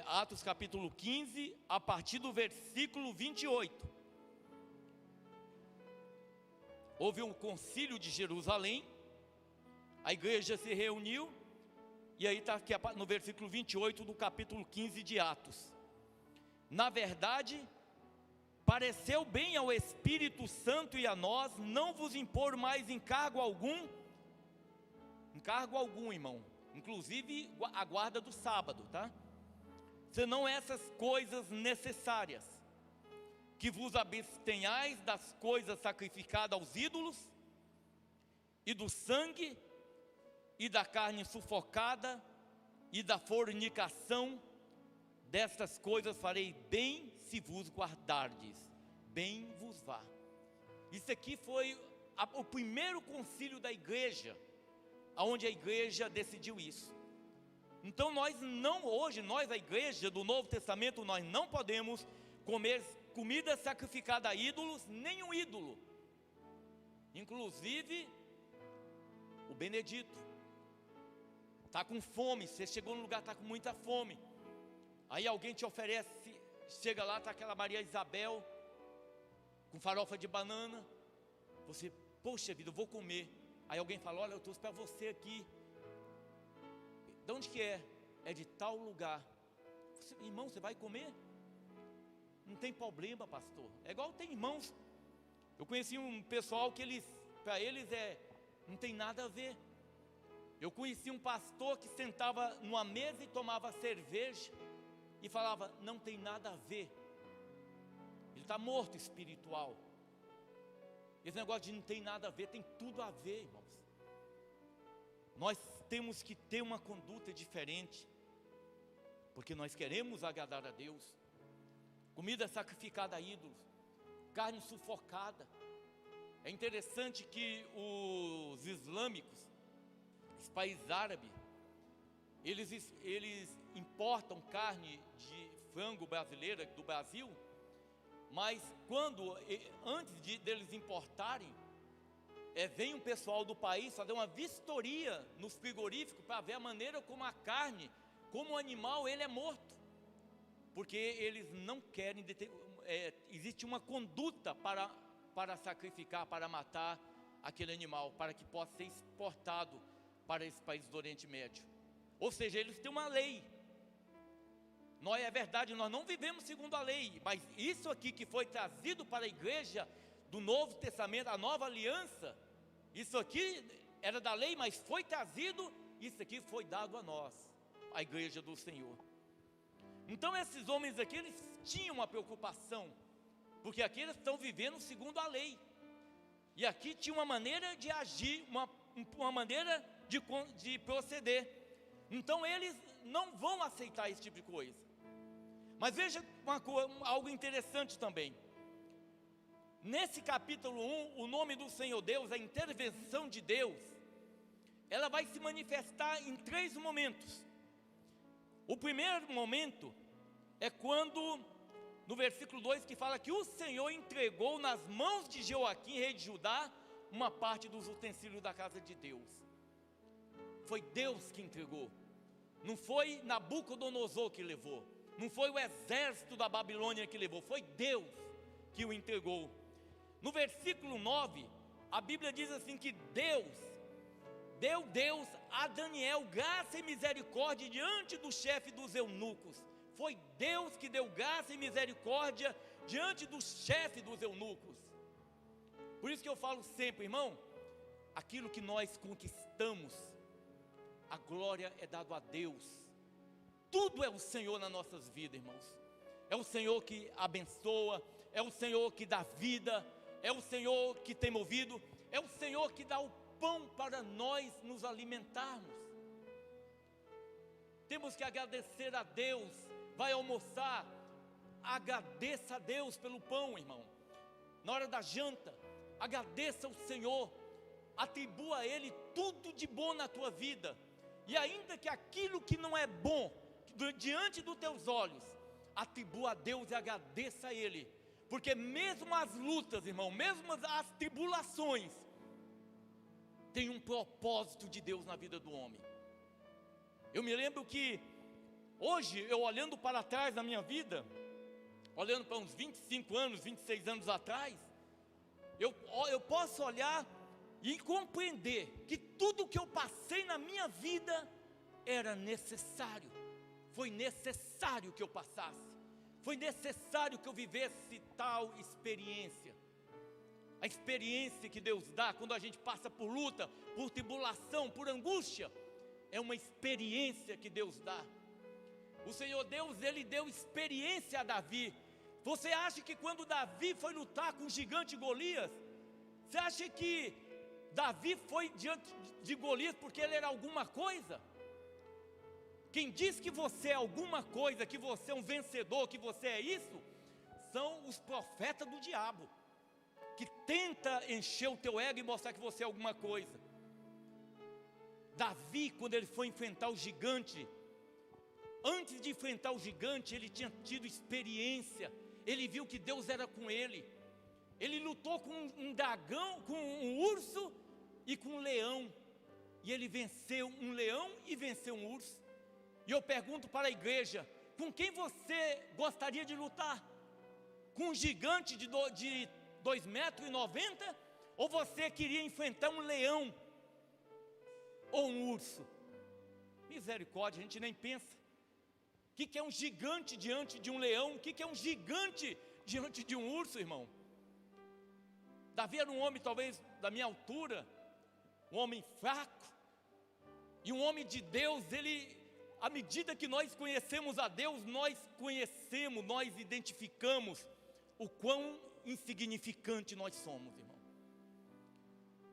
Atos capítulo 15, a partir do versículo 28. Houve um concílio de Jerusalém, a igreja se reuniu, e aí está aqui no versículo 28 do capítulo 15 de Atos. Na verdade, pareceu bem ao Espírito Santo e a nós, não vos impor mais encargo algum, irmão, inclusive a guarda do sábado, tá? Senão essas coisas necessárias, que vos abstenhais das coisas sacrificadas aos ídolos, e do sangue, e da carne sufocada, e da fornicação. Destas coisas farei bem se vos guardardes, bem vos vá. Isso aqui foi o primeiro concílio da igreja, onde a igreja decidiu isso. Então hoje nós, a igreja do Novo Testamento, nós não podemos comer comida sacrificada a ídolos, nenhum ídolo. Inclusive, o Benedito está com fome, você chegou no lugar, está com muita fome. Aí alguém te oferece, chega lá, está aquela Maria Isabel, com farofa de banana. Você, poxa vida, eu vou comer. Aí alguém fala, olha, eu trouxe para você aqui. De onde que é? É de tal lugar. Irmão, você vai comer? Não tem problema, pastor. É igual tem irmãos. Eu conheci um pessoal que para eles não tem nada a ver. Eu conheci um pastor que sentava numa mesa e tomava cerveja e falava, não tem nada a ver. Ele está morto espiritual. Esse negócio de não tem nada a ver, tem tudo a ver, irmãos. Nós temos que ter uma conduta diferente, porque nós queremos agradar a Deus. Comida sacrificada a ídolos, carne sufocada. É interessante que os islâmicos, os países árabes, eles importam carne de frango brasileira do Brasil, mas antes deles importarem, vem um pessoal do país fazer uma vistoria nos frigoríficos para ver a maneira como a carne, como o animal, ele é morto. Porque eles não querem, existe uma conduta para sacrificar, para matar aquele animal, para que possa ser exportado para esse país do Oriente Médio. Ou seja, eles têm uma lei. É verdade, nós não vivemos segundo a lei, mas isso aqui que foi trazido para a igreja do Novo Testamento, a nova aliança, isso aqui era da lei, mas foi trazido, isso aqui foi dado a nós, a igreja do Senhor. Então esses homens aqui, eles tinham uma preocupação, porque aqui eles estão vivendo segundo a lei, e aqui tinha uma maneira de agir, uma maneira de proceder. Então eles não vão aceitar esse tipo de coisa. Mas veja algo interessante também. Nesse capítulo 1, o nome do Senhor Deus, a intervenção de Deus, ela vai se manifestar em 3 momentos. O primeiro momento é quando, no versículo 2, que fala que o Senhor entregou nas mãos de Joaquim, rei de Judá, uma parte dos utensílios da casa de Deus. Foi Deus que entregou. Não foi Nabucodonosor que levou. Não foi o exército da Babilônia que levou. Foi Deus que o entregou. No versículo 9, a Bíblia diz assim que Deus a Daniel graça e misericórdia diante do chefe dos eunucos. Foi Deus que deu graça e misericórdia diante do chefe dos eunucos. Por isso que eu falo sempre, irmão, aquilo que nós conquistamos, a glória é dado a Deus. Tudo é o Senhor nas nossas vidas, irmãos. É o Senhor que abençoa, é o Senhor que dá vida, é o Senhor que tem movido, é o Senhor que dá o pão para nós nos alimentarmos. Temos que agradecer a Deus. Vai almoçar, agradeça a Deus pelo pão, irmão. Na hora da janta, agradeça ao Senhor, atribua a Ele tudo de bom na tua vida. E ainda que aquilo que não é bom diante dos teus olhos, atribua a Deus e agradeça a Ele. Porque mesmo as lutas, irmão, mesmo as tribulações, tem um propósito de Deus na vida do homem. Eu me lembro que hoje, eu olhando para trás na minha vida, olhando para uns 25 anos, 26 anos atrás, eu posso olhar e compreender que tudo que eu passei na minha vida era necessário. Foi necessário que eu passasse. Foi necessário que eu vivesse tal experiência. A experiência que Deus dá quando a gente passa por luta, por tribulação, por angústia, é uma experiência que Deus dá. O Senhor Deus, Ele deu experiência a Davi. Você acha que quando Davi foi lutar com o gigante Golias, você acha que Davi foi diante de Golias porque ele era alguma coisa? Quem diz que você é alguma coisa, que você é um vencedor, que você é isso, são os profetas do diabo, que tenta encher o teu ego e mostrar que você é alguma coisa. Davi, quando ele foi enfrentar o gigante, antes de enfrentar o gigante, ele tinha tido experiência. Ele viu que Deus era com ele. Ele lutou com um dragão, com um urso e com um leão. E ele venceu um leão e venceu um urso. E eu pergunto para a igreja, com quem você gostaria de lutar? Com um gigante de 2,90 metros? Ou você queria enfrentar um leão? Ou um urso? Misericórdia, a gente nem pensa. O que é um gigante diante de um leão? O que é um gigante diante de um urso, irmão? Davi era um homem talvez da minha altura, um homem fraco, e um homem de Deus. Ele, à medida que nós conhecemos a Deus, nós identificamos o quão insignificante nós somos, irmão.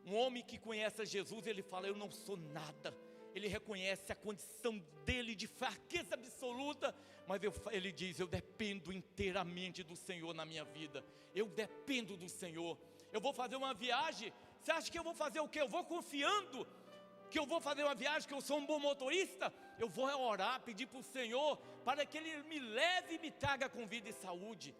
Um homem que conhece a Jesus, ele fala, eu não sou nada. Ele reconhece a condição dele de fraqueza absoluta, mas ele diz, eu dependo inteiramente do Senhor na minha vida. Eu dependo do Senhor. Eu vou fazer uma viagem, você acha que eu vou fazer o quê? Eu vou confiando que eu vou fazer uma viagem, que eu sou um bom motorista. Eu vou orar, pedir para o Senhor, para que Ele me leve e me traga com vida e saúde.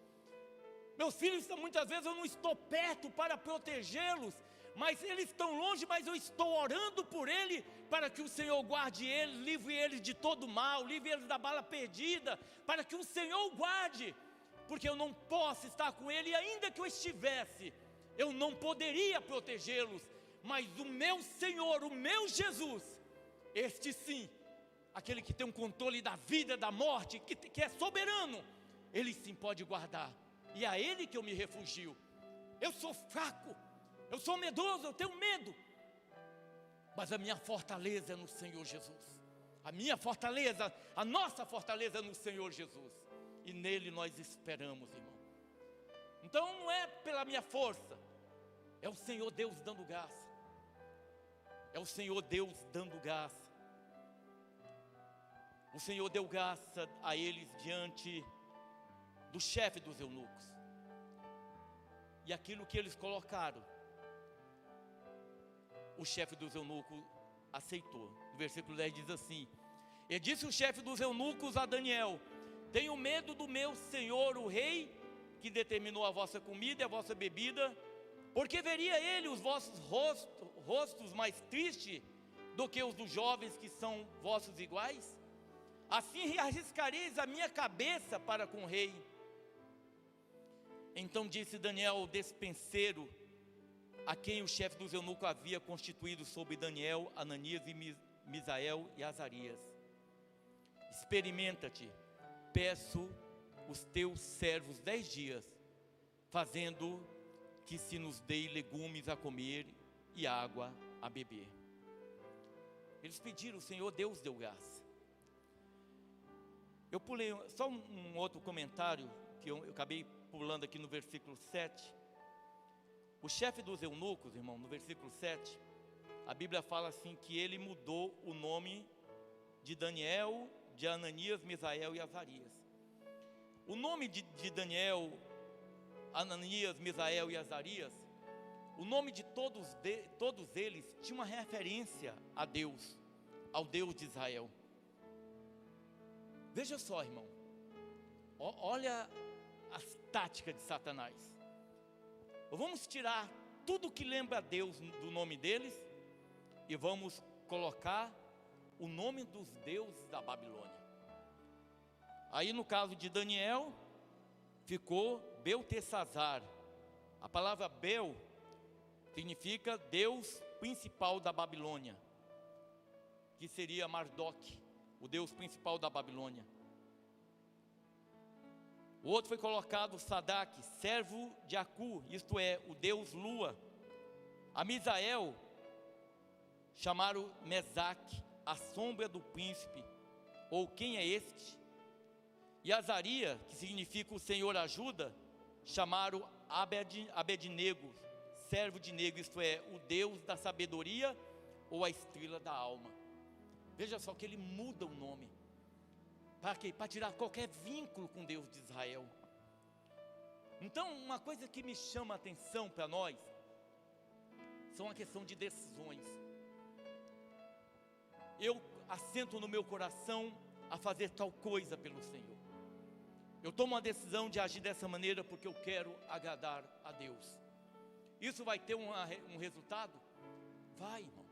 Meus filhos, muitas vezes eu não estou perto para protegê-los, mas eles estão longe, mas eu estou orando por ele, para que o Senhor guarde eles, livre eles de todo mal, livre eles da bala perdida, para que o Senhor guarde, porque eu não posso estar com ele, e ainda que eu estivesse, eu não poderia protegê-los, mas o meu Senhor, o meu Jesus, este sim, aquele que tem um controle da vida, da morte, que é soberano, ele sim pode guardar, e é a ele que eu me refugio. Eu sou fraco, eu sou medroso, eu tenho medo, mas a minha fortaleza é no Senhor Jesus. A minha fortaleza, a nossa fortaleza é no Senhor Jesus, e nele nós esperamos, irmão. Então não é pela minha força, é o Senhor Deus dando graça. É o Senhor Deus dando graça. O Senhor deu graça a eles diante do chefe dos eunucos. E aquilo que eles colocaram, o chefe dos eunucos aceitou. No versículo 10 diz assim: e disse o chefe dos eunucos a Daniel: tenho medo do meu senhor o rei, que determinou a vossa comida e a vossa bebida, porque veria ele os vossos rostos mais tristes do que os dos jovens que são vossos iguais. Assim arriscareis a minha cabeça para com o rei. Então disse Daniel ao despenseiro, a quem o chefe dos eunucos havia constituído sobre Daniel, Ananias e Misael e Azarias: experimenta-te, peço os teus servos 10 dias, fazendo que se nos dê legumes a comer e água a beber. Eles pediram, o Senhor Deus deu graça. Eu pulei só um outro comentário, que eu acabei pulando aqui no versículo 7. O chefe dos eunucos, irmão, no versículo 7, a Bíblia fala assim, que ele mudou o nome de Daniel, de Ananias, Misael e Azarias. O nome de Daniel, Ananias, Misael e Azarias, o nome de todos eles tinha uma referência a Deus, ao Deus de Israel. Veja só, irmão, olha as táticas de Satanás. Vamos tirar tudo que lembra a Deus do nome deles e vamos colocar o nome dos deuses da Babilônia. Aí no caso de Daniel, ficou Beltesazar. A palavra Bel significa Deus principal da Babilônia, que seria Marduk, o Deus principal da Babilônia. O outro foi colocado Sadak, servo de Acu, isto é, o Deus Lua. A Misael chamaram Mesaque, a sombra do príncipe, ou quem é este? E Azaria, que significa o Senhor ajuda, chamaram Abednego, servo de Nego, isto é, o Deus da sabedoria ou a estrela da alma. Veja só que ele muda o nome. Para quê? Para tirar qualquer vínculo com Deus de Israel. Então, uma coisa que me chama a atenção para nós, são a questão de decisões. Eu assento no meu coração a fazer tal coisa pelo Senhor. Eu tomo a decisão de agir dessa maneira porque eu quero agradar a Deus. Isso vai ter um resultado? Vai, irmão.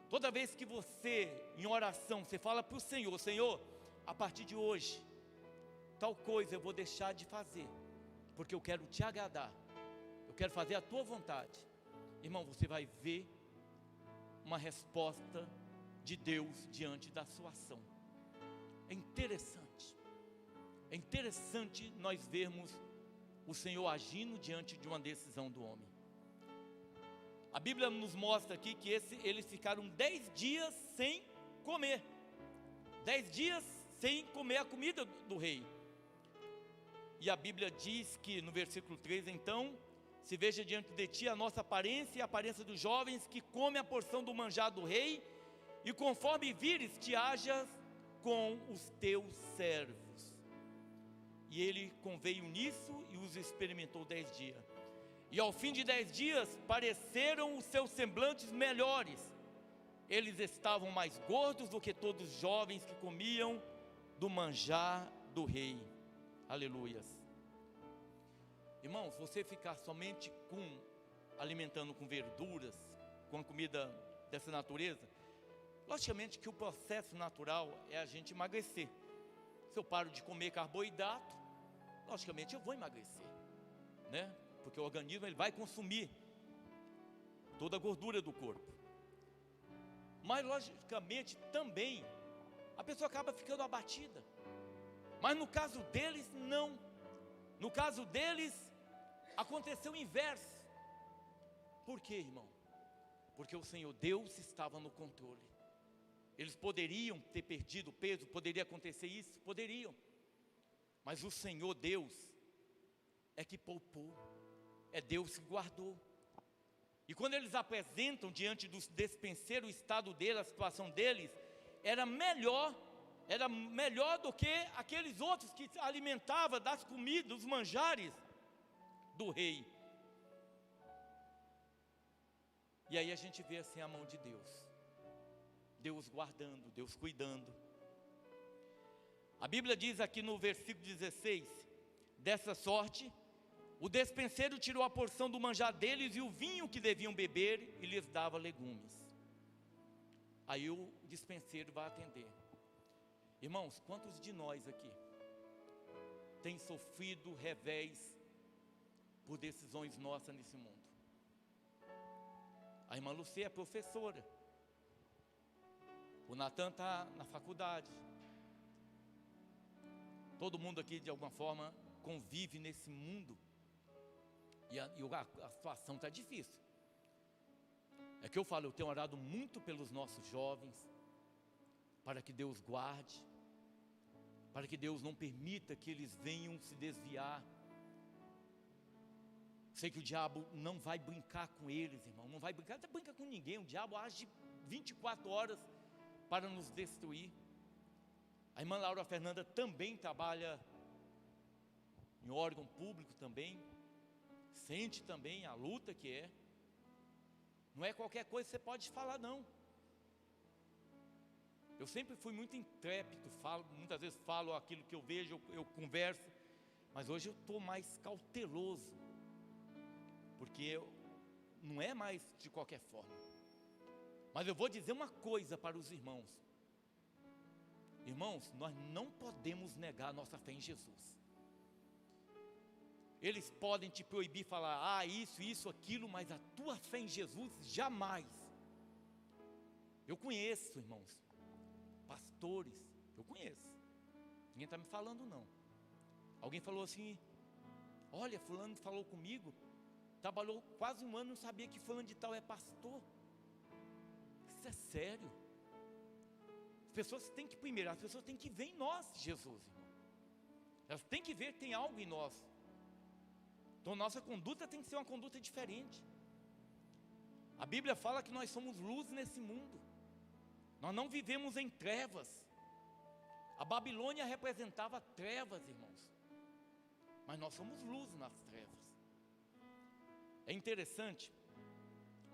Toda vez que você, em oração, você fala para o Senhor: Senhor, a partir de hoje, tal coisa eu vou deixar de fazer, porque eu quero te agradar, eu quero fazer a tua vontade. Irmão, você vai ver uma resposta de Deus diante da sua ação. É interessante nós vermos o Senhor agindo diante de uma decisão do homem. A Bíblia nos mostra aqui que eles ficaram 10 dias sem comer, 10 dias sem comer a comida do rei. E a Bíblia diz que no versículo 3, então, se veja diante de ti a nossa aparência e a aparência dos jovens que comem a porção do manjar do rei, e conforme vires te hajas com os teus servos. E ele conveio nisso e os experimentou 10 dias. E ao fim de 10 dias pareceram os seus semblantes melhores. Eles estavam mais gordos do que todos os jovens que comiam do manjar do rei. Aleluias. Irmãos, você ficar somente alimentando com verduras, com a comida dessa natureza, logicamente que o processo natural é a gente emagrecer. Se eu paro de comer carboidrato, logicamente eu vou emagrecer, né? Porque o organismo ele vai consumir toda a gordura do corpo. Mas logicamente também a pessoa acaba ficando abatida. Mas no caso deles não. No caso deles aconteceu o inverso. Por quê, irmão? Porque o Senhor Deus estava no controle. Eles poderiam ter perdido peso, poderia acontecer isso, poderiam. Mas o Senhor Deus é que poupou, é Deus que guardou. E quando eles apresentam diante dos despenseiros o estado deles, a situação deles, era melhor do que aqueles outros que se alimentavam das comidas, dos manjares do rei. E aí a gente vê assim a mão de Deus. Deus guardando, Deus cuidando. A Bíblia diz aqui no versículo 16: dessa sorte, o despenseiro tirou a porção do manjar deles e o vinho que deviam beber e lhes dava legumes. Aí o despenseiro vai atender. Irmãos, quantos de nós aqui tem sofrido revés por decisões nossas nesse mundo. A irmã Lucia é professora. O Natan está na faculdade. Todo mundo aqui, de alguma forma, convive nesse mundo. E a situação está difícil. É que eu falo, eu tenho orado muito pelos nossos jovens, para que Deus guarde, para que Deus não permita que eles venham se desviar. Sei que o diabo não vai brincar com eles, irmão, não vai brincar, até brinca com ninguém. O diabo age 24 horas para nos destruir. A irmã Laura Fernanda também trabalha em órgão público também, sente também a luta que é. Não é qualquer coisa que você pode falar, não. Eu sempre fui muito intrépido, muitas vezes falo aquilo que eu vejo, eu converso, mas hoje eu estou mais cauteloso, porque não é mais de qualquer forma. Mas eu vou dizer uma coisa para os irmãos. Irmãos, nós não podemos negar a nossa fé em Jesus. Eles podem te proibir falar, isso, aquilo, mas a tua fé em Jesus, jamais. Eu conheço, irmãos, pastores, eu conheço. Ninguém está me falando não. Alguém falou assim, olha, fulano falou comigo, trabalhou quase um ano, não sabia que fulano de tal é pastor. Isso é sério. As pessoas têm que, primeiro, as pessoas têm que ver em nós Jesus, irmão. Elas têm que ver que tem algo em nós. Então nossa conduta tem que ser uma conduta diferente. A Bíblia fala que nós somos luz nesse mundo. Nós não vivemos em trevas. A Babilônia representava trevas, irmãos. Mas nós somos luz nas trevas. É interessante,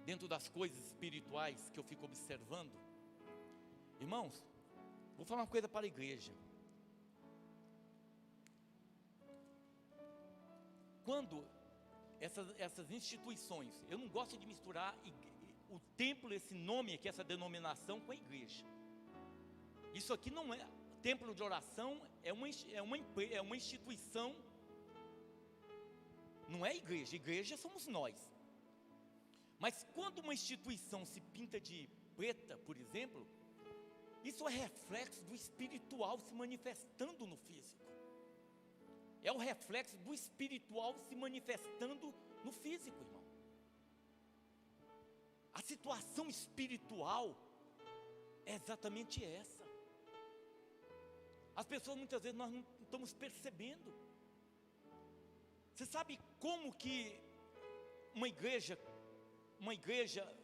dentro das coisas espirituais que eu fico observando, irmãos, vou falar uma coisa para a igreja. Quando essas instituições, eu não gosto de misturar o templo, esse nome aqui, essa denominação, com a igreja. Isso aqui não é templo de oração, é uma instituição, não é igreja. Igreja somos nós. Mas quando uma instituição se pinta de preta, por exemplo, isso é reflexo do espiritual se manifestando no físico. É o reflexo do espiritual se manifestando no físico, irmão. A situação espiritual é exatamente essa. As pessoas muitas vezes nós não estamos percebendo. Você sabe como que uma igreja,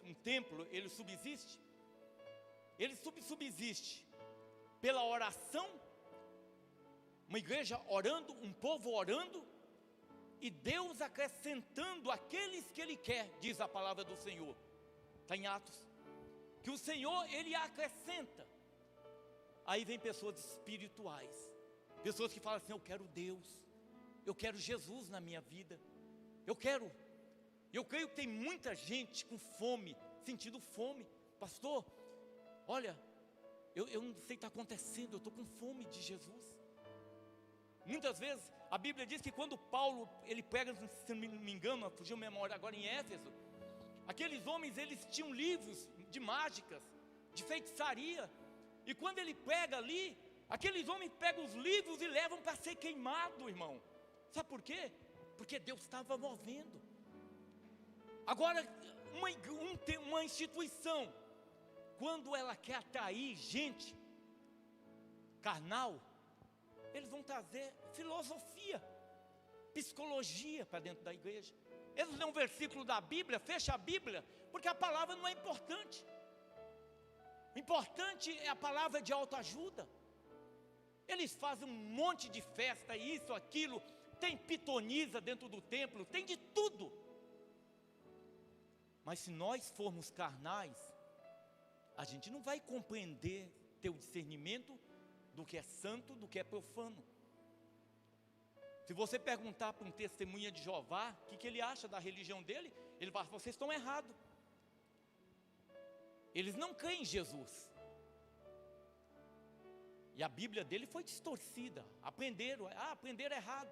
um templo, ele subsiste? Ele subsiste pela oração. Uma igreja orando, um povo orando, e Deus acrescentando aqueles que Ele quer, diz a palavra do Senhor. Está em Atos. Que o Senhor, Ele acrescenta. Aí vem pessoas espirituais. Pessoas que falam assim, eu quero Deus. Eu quero Jesus na minha vida. Eu creio que tem muita gente com fome, sentindo fome. Pastor, olha, eu não sei o que está acontecendo, eu estou com fome de Jesus. Muitas vezes, a Bíblia diz que quando Paulo, ele prega, se não me engano, fugiu a memória agora em Éfeso, aqueles homens, eles tinham livros de mágicas, de feitiçaria, e quando ele prega ali, aqueles homens pegam os livros e levam para ser queimado, irmão. Sabe por quê? Porque Deus estava movendo. Agora, uma instituição, quando ela quer atrair gente carnal, eles vão trazer filosofia, psicologia para dentro da igreja. Eles lêem um versículo da Bíblia, fecha a Bíblia, porque a palavra não é importante. O importante é a palavra de autoajuda. Eles fazem um monte de festa, isso, aquilo, tem pitonisa dentro do templo, tem de tudo. Mas se nós formos carnais, a gente não vai compreender, ter o discernimento do que é santo, do que é profano. Se você perguntar para um testemunha de Jeová, o que ele acha da religião dele, ele vai falar, vocês estão errados. Eles não creem em Jesus. E a Bíblia dele foi distorcida. Aprenderam errado.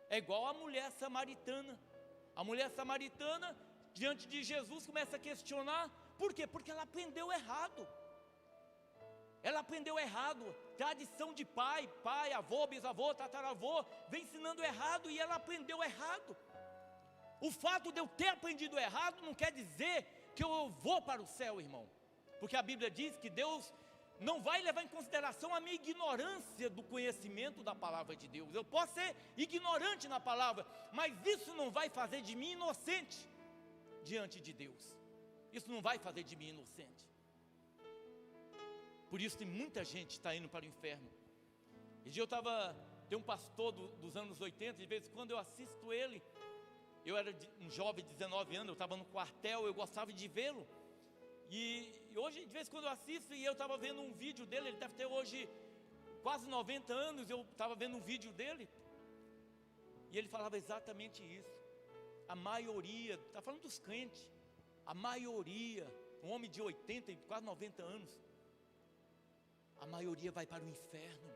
É igual a mulher samaritana. A mulher samaritana, diante de Jesus, começa a questionar. Por quê? Porque ela aprendeu errado. Ela aprendeu errado. Tradição de pai, avô, bisavô, tataravô, vem ensinando errado e ela aprendeu errado. O fato de eu ter aprendido errado não quer dizer que eu vou para o céu, irmão. Porque a Bíblia diz que Deus não vai levar em consideração a minha ignorância do conhecimento da palavra de Deus. Eu posso ser ignorante na palavra, mas isso não vai fazer de mim inocente diante de Deus. Isso não vai fazer de mim inocente. Por isso tem muita gente que está indo para o inferno. Esse dia tem um pastor dos anos 80, de vez em quando eu assisto ele. Eu era um jovem de 19 anos, eu estava no quartel, eu gostava de vê-lo. E hoje, de vez em quando eu assisto, e eu estava vendo um vídeo dele, ele deve ter hoje quase 90 anos, eu estava vendo um vídeo dele, e ele falava exatamente isso. A maioria, está falando dos crentes, a maioria, um homem de 80 e quase 90 anos, a maioria vai para o inferno.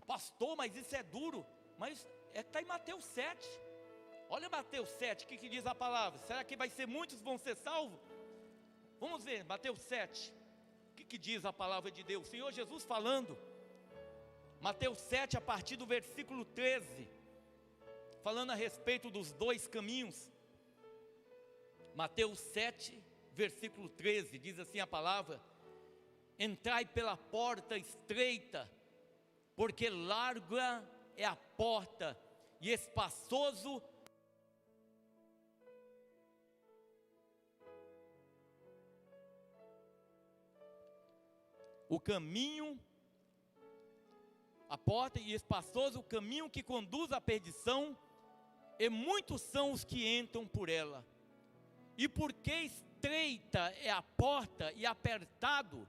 Pastor, mas isso é duro. Mas está em Mateus 7. Olha Mateus 7, o que diz a palavra? Será que vai ser muitos que vão ser salvos? Vamos ver, Mateus 7, o que diz a palavra de Deus? O Senhor Jesus falando, Mateus 7, a partir do versículo 13, falando a respeito dos dois caminhos. Mateus 7, versículo 13, diz assim a palavra: entrai pela porta estreita, porque larga é a porta, e espaçoso o caminho, a porta, e espaçoso o caminho que conduz à perdição, e muitos são os que entram por ela. E porque estreita é a porta e apertado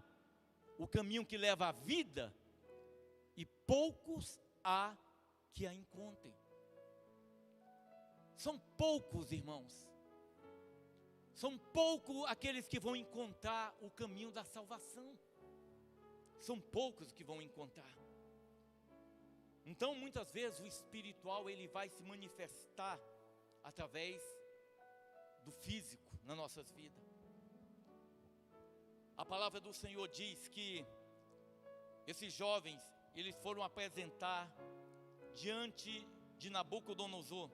o caminho que leva à vida, e poucos há que a encontrem. São poucos, irmãos. São poucos aqueles que vão encontrar o caminho da salvação. São poucos que vão encontrar. Então, muitas vezes o espiritual ele vai se manifestar através do físico nas nossas vidas. A palavra do Senhor diz que esses jovens, eles foram apresentar diante de Nabucodonosor.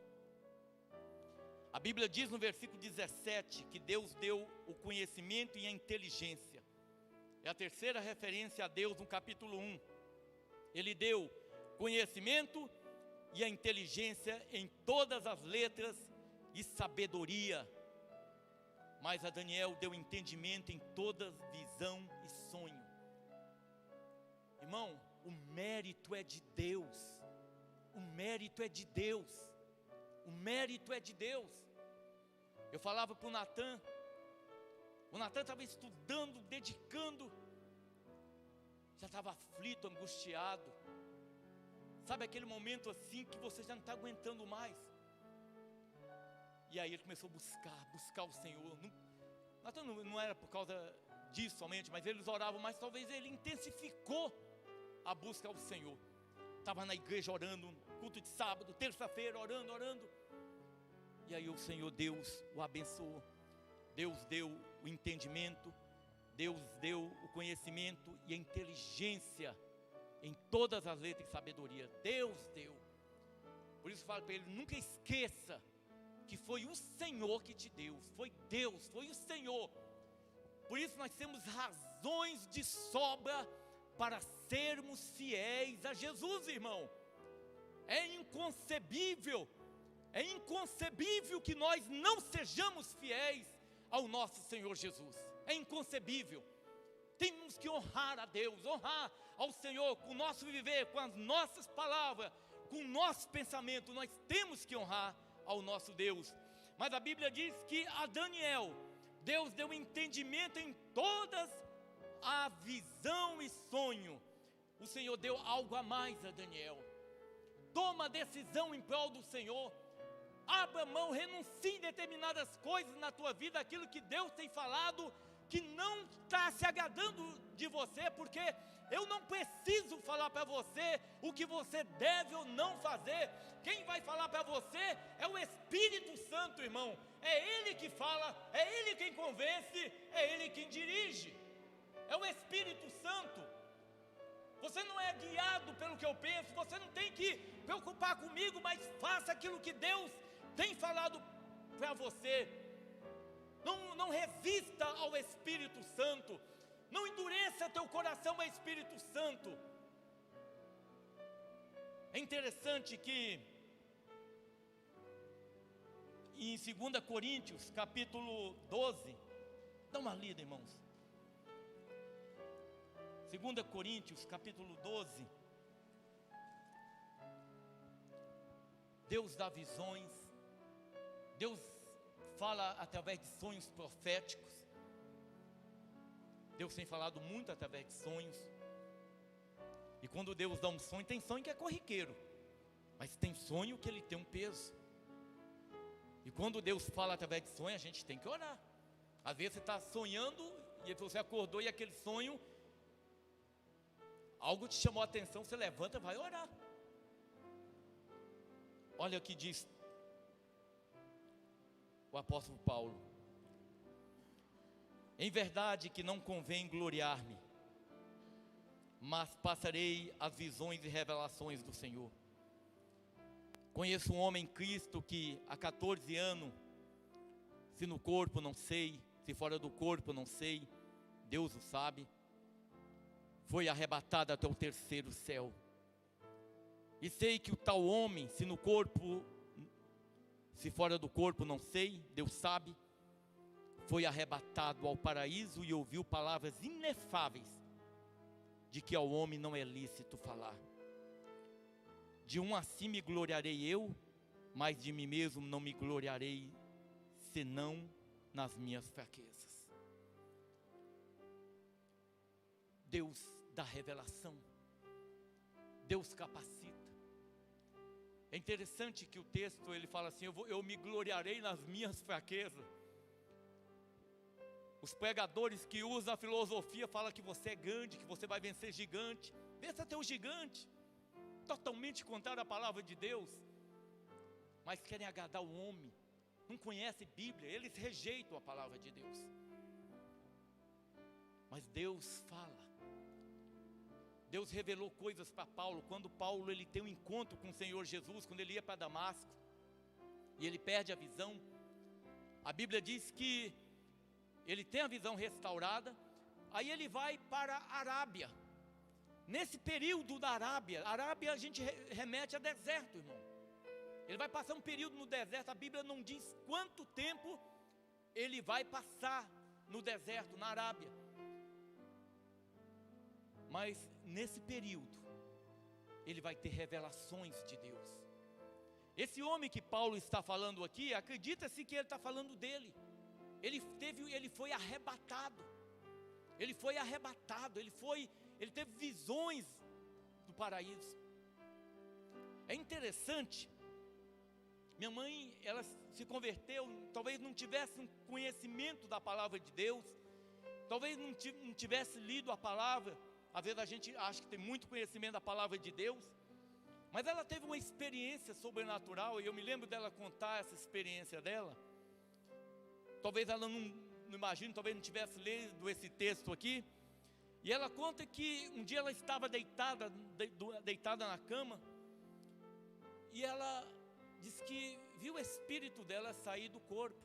A Bíblia diz no versículo 17 que Deus deu o conhecimento e a inteligência. É a terceira referência a Deus no capítulo 1. Ele deu conhecimento e a inteligência em todas as letras e sabedoria. Mas a Daniel deu entendimento em toda visão e sonho. Irmão, o mérito é de Deus. O mérito é de Deus. O mérito é de Deus. Eu falava para o Natan estava estudando, dedicando, já estava aflito, angustiado. Sabe aquele momento assim que você já não está aguentando mais? E aí ele começou a buscar o Senhor. Natan não era por causa disso somente, mas eles oravam, mas talvez ele intensificou a busca ao Senhor. Estava na igreja orando, culto de sábado, terça-feira, orando. E aí o Senhor Deus o abençoou. Deus deu o entendimento, Deus deu o conhecimento e a inteligência em todas as letras e sabedoria. Deus deu. Por isso eu falo para ele, nunca esqueça que foi o Senhor que te deu. Foi Deus, foi o Senhor. Por isso nós temos razões de sobra para sermos fiéis a Jesus, irmão. É inconcebível que nós não sejamos fiéis ao nosso Senhor Jesus. É inconcebível. Temos que honrar a Deus, honrar ao Senhor com o nosso viver, com as nossas palavras, com o nosso pensamento. Nós temos que honrar ao nosso Deus. Mas a Bíblia diz que a Daniel, Deus deu entendimento em todas a visão e sonho. O Senhor deu algo a mais a Daniel. Toma decisão em prol do Senhor. Abra mão, renuncie em determinadas coisas na tua vida, aquilo que Deus tem falado, que não está se agradando de você, porque eu não preciso falar para você o que você deve ou não fazer. Quem vai falar para você é o Espírito Santo, irmão. É Ele que fala, é Ele quem convence, é Ele quem dirige. É o Espírito Santo. Você não é guiado pelo que eu penso, você não tem que preocupar comigo, mas faça aquilo que Deus tem falado para você. Não resista ao Espírito Santo. Não endureça teu coração ao Espírito Santo. É interessante que em 2 Coríntios, capítulo 12, dá uma lida, irmãos. 2 Coríntios, capítulo 12. Deus dá visões. Deus fala através de sonhos proféticos. Deus tem falado muito através de sonhos. E quando Deus dá um sonho, tem sonho que é corriqueiro, mas tem sonho que ele tem um peso. E quando Deus fala através de sonho, a gente tem que orar. Às vezes você está sonhando e você acordou e aquele sonho, algo te chamou a atenção, você levanta e vai orar. Olha o que diz o apóstolo Paulo: em verdade que não convém gloriar-me, mas passarei as visões e revelações do Senhor. Conheço um homem em Cristo que há 14 anos, se no corpo não sei, se fora do corpo não sei, Deus o sabe, foi arrebatado até o terceiro céu. E sei que o tal homem, se no corpo, se fora do corpo não sei, Deus sabe, foi arrebatado ao paraíso e ouviu palavras inefáveis, de que ao homem não é lícito falar. De um assim me gloriarei eu, mas de mim mesmo não me gloriarei, senão nas minhas fraquezas. Deus dá revelação, Deus capacita. É interessante que o texto ele fala assim: eu me gloriarei nas minhas fraquezas. Os pregadores que usam a filosofia falam que você é grande, que você vai vencer gigante. Pensa ter um gigante, totalmente contrário à palavra de Deus. Mas querem agradar o homem, não conhecem Bíblia, eles rejeitam a palavra de Deus. Mas Deus fala. Deus revelou coisas para Paulo, quando Paulo ele tem um encontro com o Senhor Jesus, quando ele ia para Damasco, e ele perde a visão. A Bíblia diz que ele tem a visão restaurada, aí ele vai para a Arábia. Nesse período da Arábia a gente remete a deserto, irmão. Ele vai passar um período no deserto, a Bíblia não diz quanto tempo ele vai passar no deserto, na Arábia. Mas nesse período, ele vai ter revelações de Deus. Esse homem que Paulo está falando aqui, acredita-se que ele está falando dele. Ele foi arrebatado. Ele teve visões do paraíso. É interessante. Minha mãe, ela se converteu, talvez não tivesse um conhecimento da palavra de Deus, talvez não tivesse lido a palavra. Às vezes a gente acha que tem muito conhecimento da palavra de Deus, mas ela teve uma experiência sobrenatural, e eu me lembro dela contar essa experiência dela. Talvez ela não imagine, talvez não tivesse lido esse texto aqui. E ela conta que um dia ela estava deitada na cama, e ela diz que viu o espírito dela sair do corpo,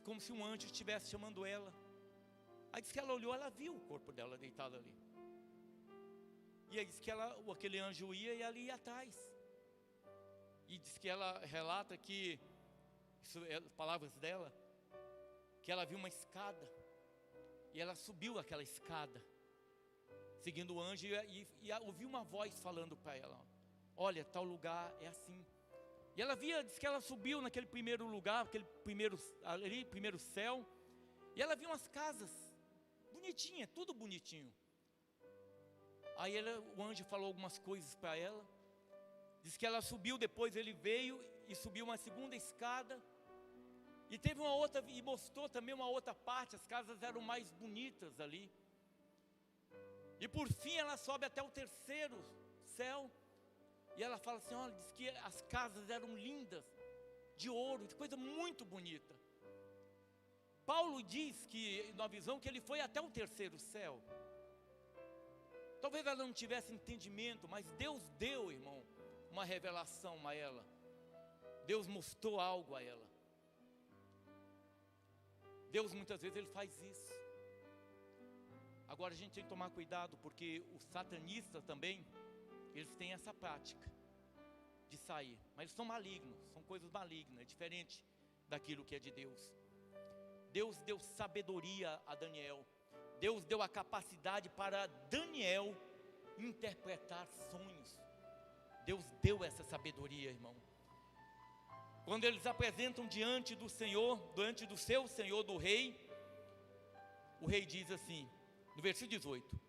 como se um anjo estivesse chamando ela. Aí diz que ela olhou, ela viu o corpo dela deitado ali. E aí diz que aquele anjo ia e ela ia atrás. E diz que ela relata que, isso é palavras dela, que ela viu uma escada. E ela subiu aquela escada, seguindo o anjo, e ouviu uma voz falando para ela: olha, tal lugar é assim. E ela diz que ela subiu naquele primeiro lugar, aquele primeiro céu. E ela viu umas casas bonitinha, tudo bonitinho. Aí o anjo falou algumas coisas para ela. Diz que ela subiu, depois ele veio e subiu uma segunda escada. E teve uma outra, e mostrou também uma outra parte, as casas eram mais bonitas ali. E por fim ela sobe até o terceiro céu, e ela fala assim, olha, diz que as casas eram lindas, de ouro, de coisa muito bonita. Paulo diz que, na visão, que ele foi até o terceiro céu. Talvez ela não tivesse entendimento, mas Deus deu, irmão, uma revelação a ela. Deus mostrou algo a ela. Deus muitas vezes ele faz isso. Agora a gente tem que tomar cuidado, porque os satanistas também, eles têm essa prática de sair, mas eles são malignos, são coisas malignas, é diferente daquilo que é de Deus. Deus deu sabedoria a Daniel. Deus deu a capacidade para Daniel interpretar sonhos. Deus deu essa sabedoria, irmão. Quando eles apresentam diante do Senhor, diante do seu Senhor, do rei, o rei diz assim, no versículo 18: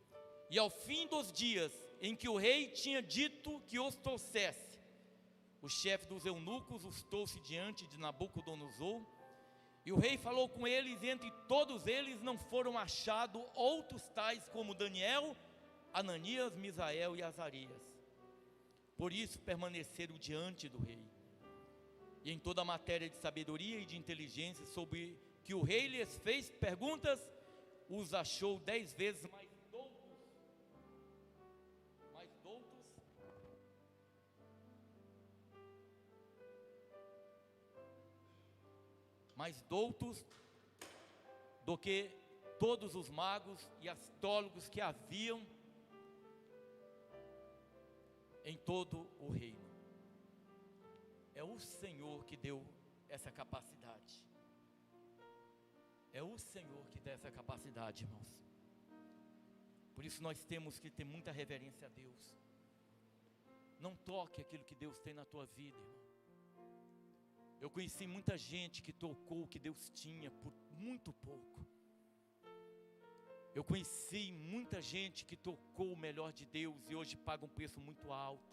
e ao fim dos dias em que o rei tinha dito que os trouxesse, o chefe dos eunucos os trouxe diante de Nabucodonosor, e o rei falou com eles, e entre todos eles não foram achados outros tais como Daniel, Ananias, Misael e Azarias. Por isso permaneceram diante do rei. E em toda a matéria de sabedoria e de inteligência, sobre que o rei lhes fez perguntas, os achou 10 vezes mais doutos do que todos os magos e astrólogos que haviam em todo o reino. É o Senhor que deu essa capacidade. É o Senhor que dá essa capacidade, irmãos. Por isso nós temos que ter muita reverência a Deus. Não toque aquilo que Deus tem na tua vida, irmão. Eu conheci muita gente que tocou o que Deus tinha por muito pouco. Eu conheci muita gente que tocou o melhor de Deus e hoje paga um preço muito alto.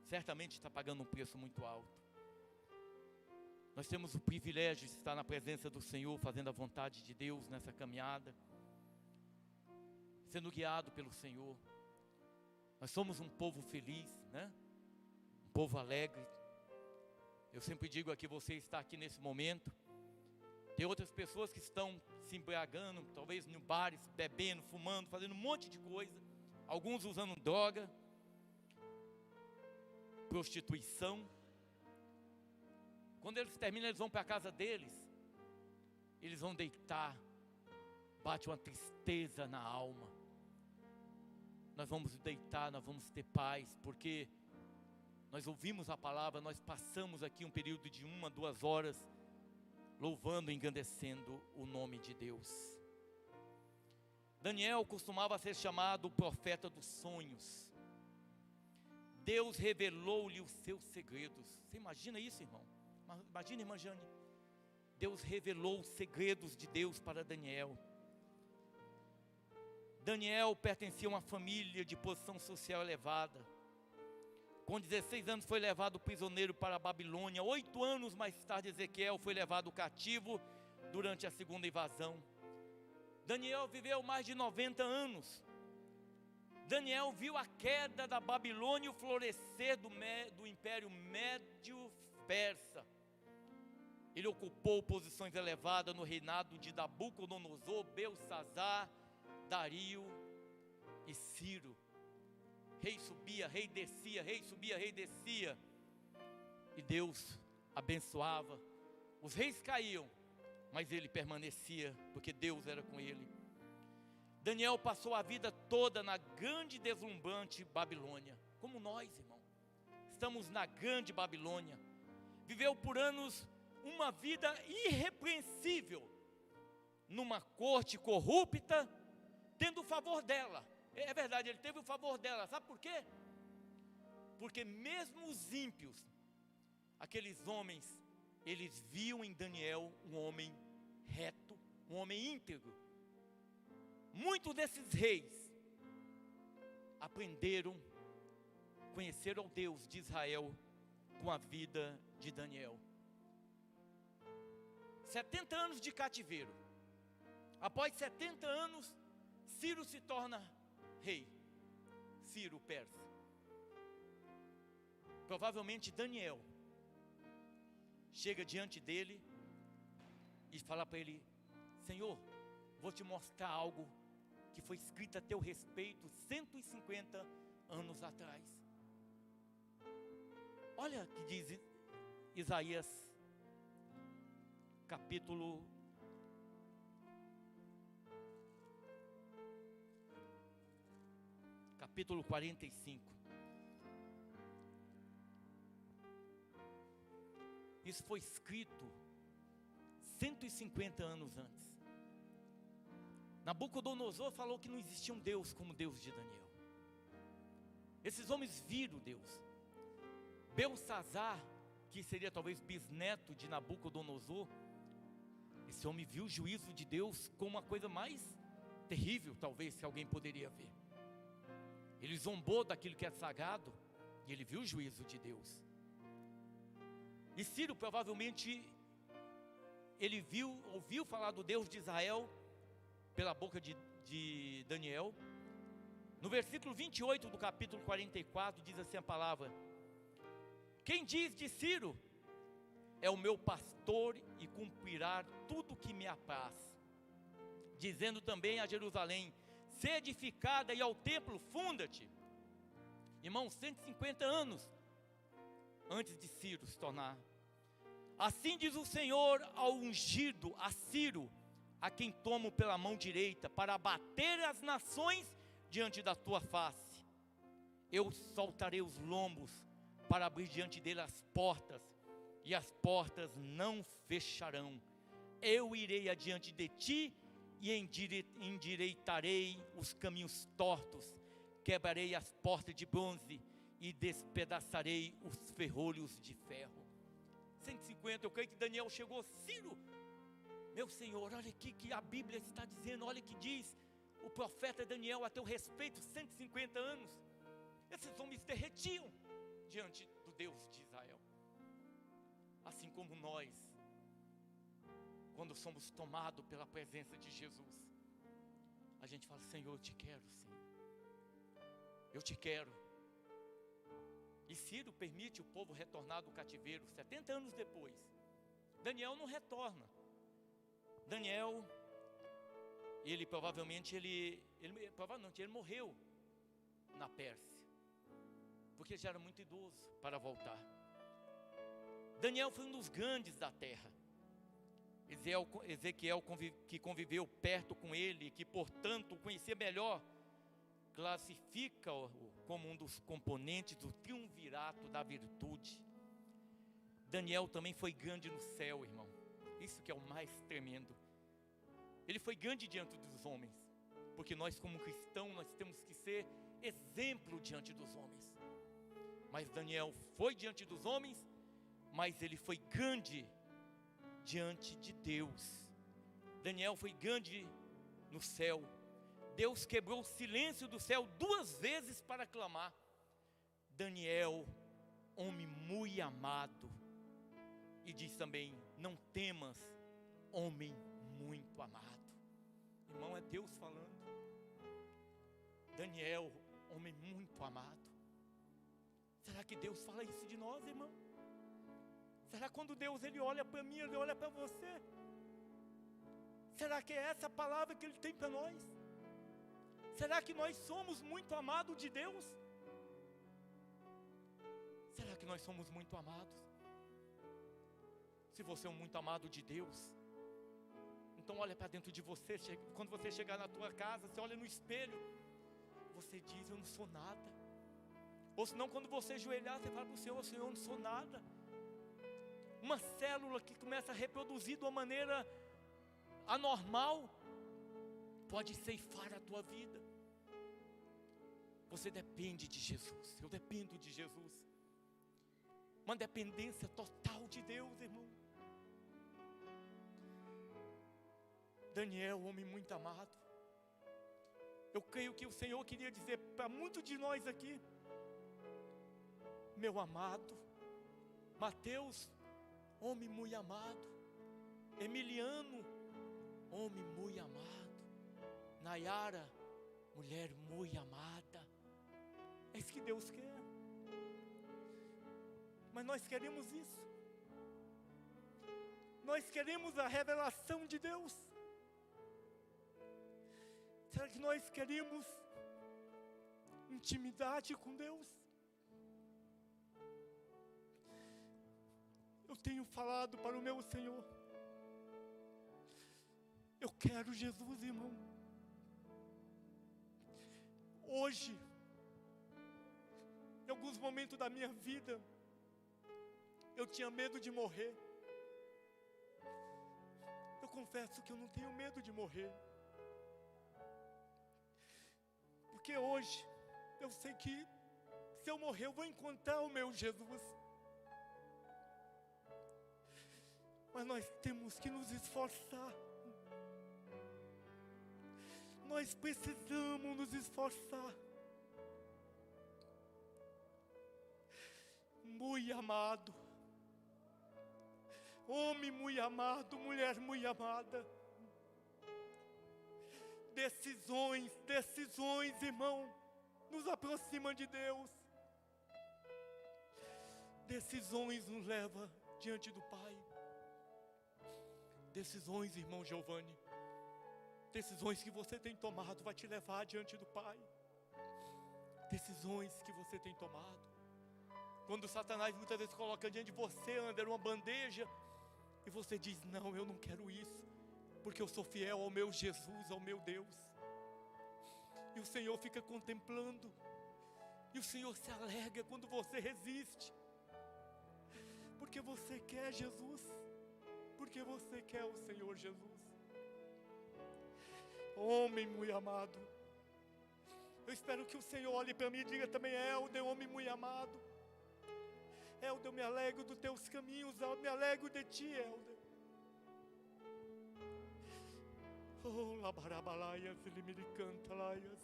Certamente está pagando um preço muito alto. Nós temos o privilégio de estar na presença do Senhor, fazendo a vontade de Deus nessa caminhada, sendo guiado pelo Senhor. Nós somos um povo feliz, né? Um povo alegre. Eu sempre digo aqui, você está aqui nesse momento. Tem outras pessoas que estão se embriagando, talvez no bares, bebendo, fumando, fazendo um monte de coisa. Alguns usando droga, prostituição. Quando eles terminam, eles vão para a casa deles. Eles vão deitar. Bate uma tristeza na alma. Nós vamos deitar, nós vamos ter paz, porque nós ouvimos a palavra, nós passamos aqui um período de 1 a 2 horas louvando e engrandecendo o nome de Deus. Daniel costumava ser chamado o profeta dos sonhos. Deus revelou-lhe os seus segredos. Você imagina isso, irmão? Imagina, irmã Jane. Deus revelou os segredos de Deus para Daniel. Daniel pertencia a uma família de posição social elevada. Com 16 anos foi levado prisioneiro para a Babilônia. 8 anos mais tarde, Ezequiel foi levado cativo durante a segunda invasão. Daniel viveu mais de 90 anos. Daniel viu a queda da Babilônia e o florescer do Império Médio-Persa. Ele ocupou posições elevadas no reinado de Nabucodonosor, Belsazar, Dario e Ciro. Rei subia, rei descia, rei subia, rei descia. E Deus abençoava. Os reis caíam, mas ele permanecia, porque Deus era com ele. Daniel passou a vida toda na grande e deslumbrante Babilônia, como nós, irmão. Estamos na grande Babilônia. Viveu por anos uma vida irrepreensível, numa corte corrupta, tendo o favor dela. É verdade, ele teve o favor dela, sabe por quê? Porque mesmo os ímpios, aqueles homens, eles viam em Daniel um homem reto, um homem íntegro. Muitos desses reis aprenderam, conheceram o Deus de Israel com a vida de Daniel. 70 anos de cativeiro. Após 70 anos, Ciro se torna rei. Ciro, persa. Provavelmente Daniel chega diante dele e fala para ele: Senhor, vou te mostrar algo que foi escrito a teu respeito 150 anos atrás. Olha o que diz Isaías, capítulo 45. Isso foi escrito 150 anos antes. Nabucodonosor falou que não existia um Deus como o Deus de Daniel. Esses homens viram Deus. Belsazar, que seria talvez bisneto de Nabucodonosor, esse homem viu o juízo de Deus como a coisa mais terrível, talvez, que alguém poderia ver. Ele zombou daquilo que é sagrado e ele viu o juízo de Deus. E Ciro provavelmente ele ouviu falar do Deus de Israel pela boca de Daniel. No versículo 28 do capítulo 44 diz assim a palavra: quem diz de Ciro é o meu pastor e cumprirá tudo que me apraz. Dizendo também a Jerusalém: se edificada, e ao templo funda-te. Irmãos, 150 anos antes de Ciro se tornar. Assim diz o Senhor ao ungido, a Ciro, a quem tomo pela mão direita, para abater as nações diante da tua face. Eu soltarei os lombos, para abrir diante dele as portas, e as portas não fecharão. Eu irei adiante de ti, e endireitarei os caminhos tortos, quebrarei as portas de bronze, e despedaçarei os ferrolhos de ferro. 150, eu creio que Daniel chegou: Ciro, meu Senhor, olha aqui que a Bíblia está dizendo, olha que diz o profeta Daniel a teu respeito, 150 anos. Esses homens derretiam diante do Deus de Israel. Assim como nós, quando somos tomados pela presença de Jesus, a gente fala: Senhor, eu te quero, Senhor, eu te quero. E Ciro permite o povo retornar do cativeiro 70 anos depois. Daniel não retorna. Daniel, ele provavelmente morreu na Pérsia, porque já era muito idoso para voltar. Daniel foi um dos grandes da terra. Ezequiel, que conviveu perto com ele, que portanto o conhecia melhor, classifica-o como um dos componentes do triunvirato da virtude. Daniel também foi grande no céu, irmão. Isso que é o mais tremendo. Ele foi grande diante dos homens, porque nós como cristãos, nós temos que ser exemplo diante dos homens. Mas Daniel foi diante dos homens, mas ele foi grande diante de Deus. Daniel foi grande no céu. Deus quebrou o silêncio do céu 2 vezes para clamar: Daniel, homem muito amado. E diz também: não temas, homem muito amado. Irmão, é Deus falando. Daniel, homem muito amado. Será que Deus fala isso de nós, irmão? Será que quando Deus ele olha para mim, ele olha para você? Será que é essa a palavra que ele tem para nós? Será que nós somos muito amados de Deus? Será que nós somos muito amados? Se você é um muito amado de Deus, então olha para dentro de você. Quando você chegar na tua casa, você olha no espelho, você diz: eu não sou nada. Ou senão, quando você ajoelhar, você fala para o Senhor: Senhor, eu não sou nada. Uma célula que começa a reproduzir de uma maneira anormal pode ceifar a tua vida. Você depende de Jesus. Eu dependo de Jesus. Uma dependência total de Deus, irmão. Daniel, homem muito amado. Eu creio que o Senhor queria dizer para muitos de nós aqui: meu amado. Mateus, homem muito amado. Emiliano, homem muito amado. Nayara, mulher muito amada. É isso que Deus quer. Mas nós queremos isso. Nós queremos a revelação de Deus. Será que nós queremos intimidade com Deus? Eu tenho falado para o meu Senhor, eu quero Jesus, irmão. Hoje, em alguns momentos da minha vida, eu tinha medo de morrer. Eu confesso que eu não tenho medo de morrer, porque hoje eu sei que se eu morrer eu vou encontrar o meu Jesus. Mas nós temos que nos esforçar. Nós precisamos nos esforçar. Muito amado, homem muito amado, mulher muito amada. Decisões, irmão, nos aproximam de Deus. Decisões nos levam diante do Pai. Decisões, irmão Giovanni, decisões que você tem tomado vai te levar diante do Pai. Decisões que você tem tomado. Quando Satanás muitas vezes coloca diante de você, André, uma bandeja, e você diz, não, eu não quero isso, porque eu sou fiel ao meu Jesus, ao meu Deus. E o Senhor fica contemplando, e o Senhor se alegra quando você resiste, porque você quer Jesus, porque você quer o Senhor Jesus. Homem muito amado, eu espero que o Senhor olhe para mim e diga também, Helder, homem muito amado. Helder, eu me alegro dos teus caminhos, eu me alegro de ti, Helder. Oh, labarabalaias, limiricantalaias.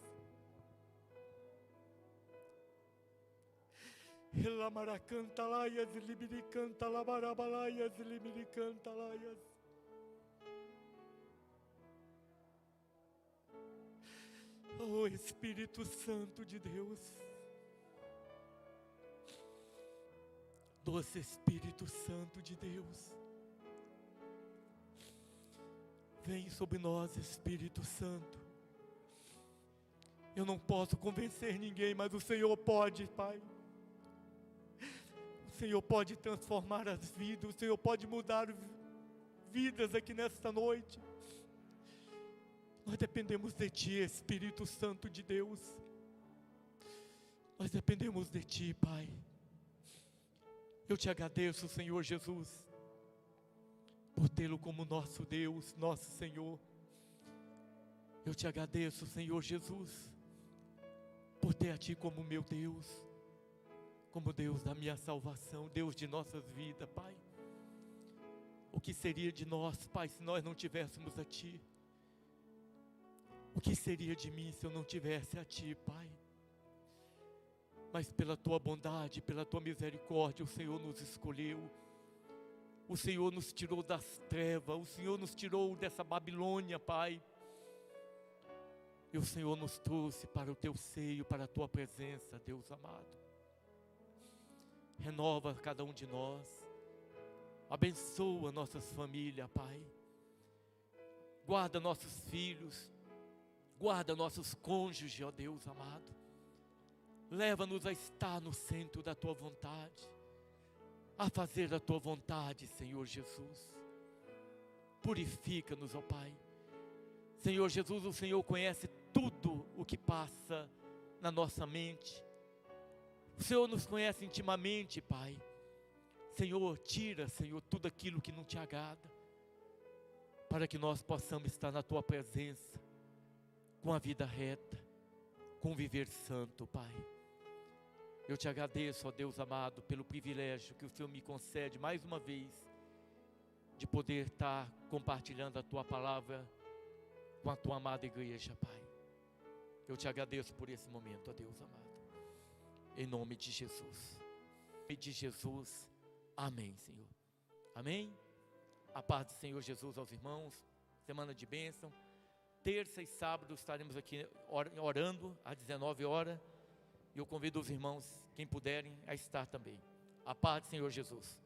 Elamaracantalaia, zilimiricanta, labarabalaia, zilimiricantalaia. Oh Espírito Santo de Deus, doce Espírito Santo de Deus, vem sobre nós, Espírito Santo. Eu não posso convencer ninguém, mas o Senhor pode, Pai. O Senhor pode transformar as vidas, o Senhor pode mudar vidas aqui nesta noite. Nós dependemos de Ti, Espírito Santo de Deus. Nós dependemos de Ti, Pai. Eu te agradeço, Senhor Jesus, por tê-lo como nosso Deus, nosso Senhor. Eu te agradeço, Senhor Jesus, por ter a Ti como meu Deus, como Deus da minha salvação, Deus de nossas vidas, Pai. O que seria de nós, Pai, se nós não tivéssemos a Ti? O que seria de mim se eu não tivesse a Ti, Pai? Mas pela Tua bondade, pela Tua misericórdia, o Senhor nos escolheu. O Senhor nos tirou das trevas, o Senhor nos tirou dessa Babilônia, Pai. E o Senhor nos trouxe para o Teu seio, para a Tua presença, Deus amado. Renova cada um de nós. Abençoa nossas famílias, Pai. Guarda nossos filhos. Guarda nossos cônjuges, ó Deus amado. Leva-nos a estar no centro da Tua vontade, a fazer a Tua vontade, Senhor Jesus. Purifica-nos, ó Pai. Senhor Jesus, o Senhor conhece tudo o que passa na nossa mente. O Senhor nos conhece intimamente, Pai. Senhor, tira, Senhor, tudo aquilo que não Te agrada, para que nós possamos estar na Tua presença, com a vida reta, com o viver santo, Pai. Eu Te agradeço, ó Deus amado, pelo privilégio que o Senhor me concede mais uma vez, de poder estar compartilhando a Tua palavra com a Tua amada igreja, Pai. Eu Te agradeço por esse momento, ó Deus amado. Em nome de Jesus. Em nome de Jesus. Amém, Senhor. Amém? A paz do Senhor Jesus aos irmãos. Semana de bênção. Terça e sábado estaremos aqui orando às 19 horas. E eu convido os irmãos, quem puderem, a estar também. A paz do Senhor Jesus.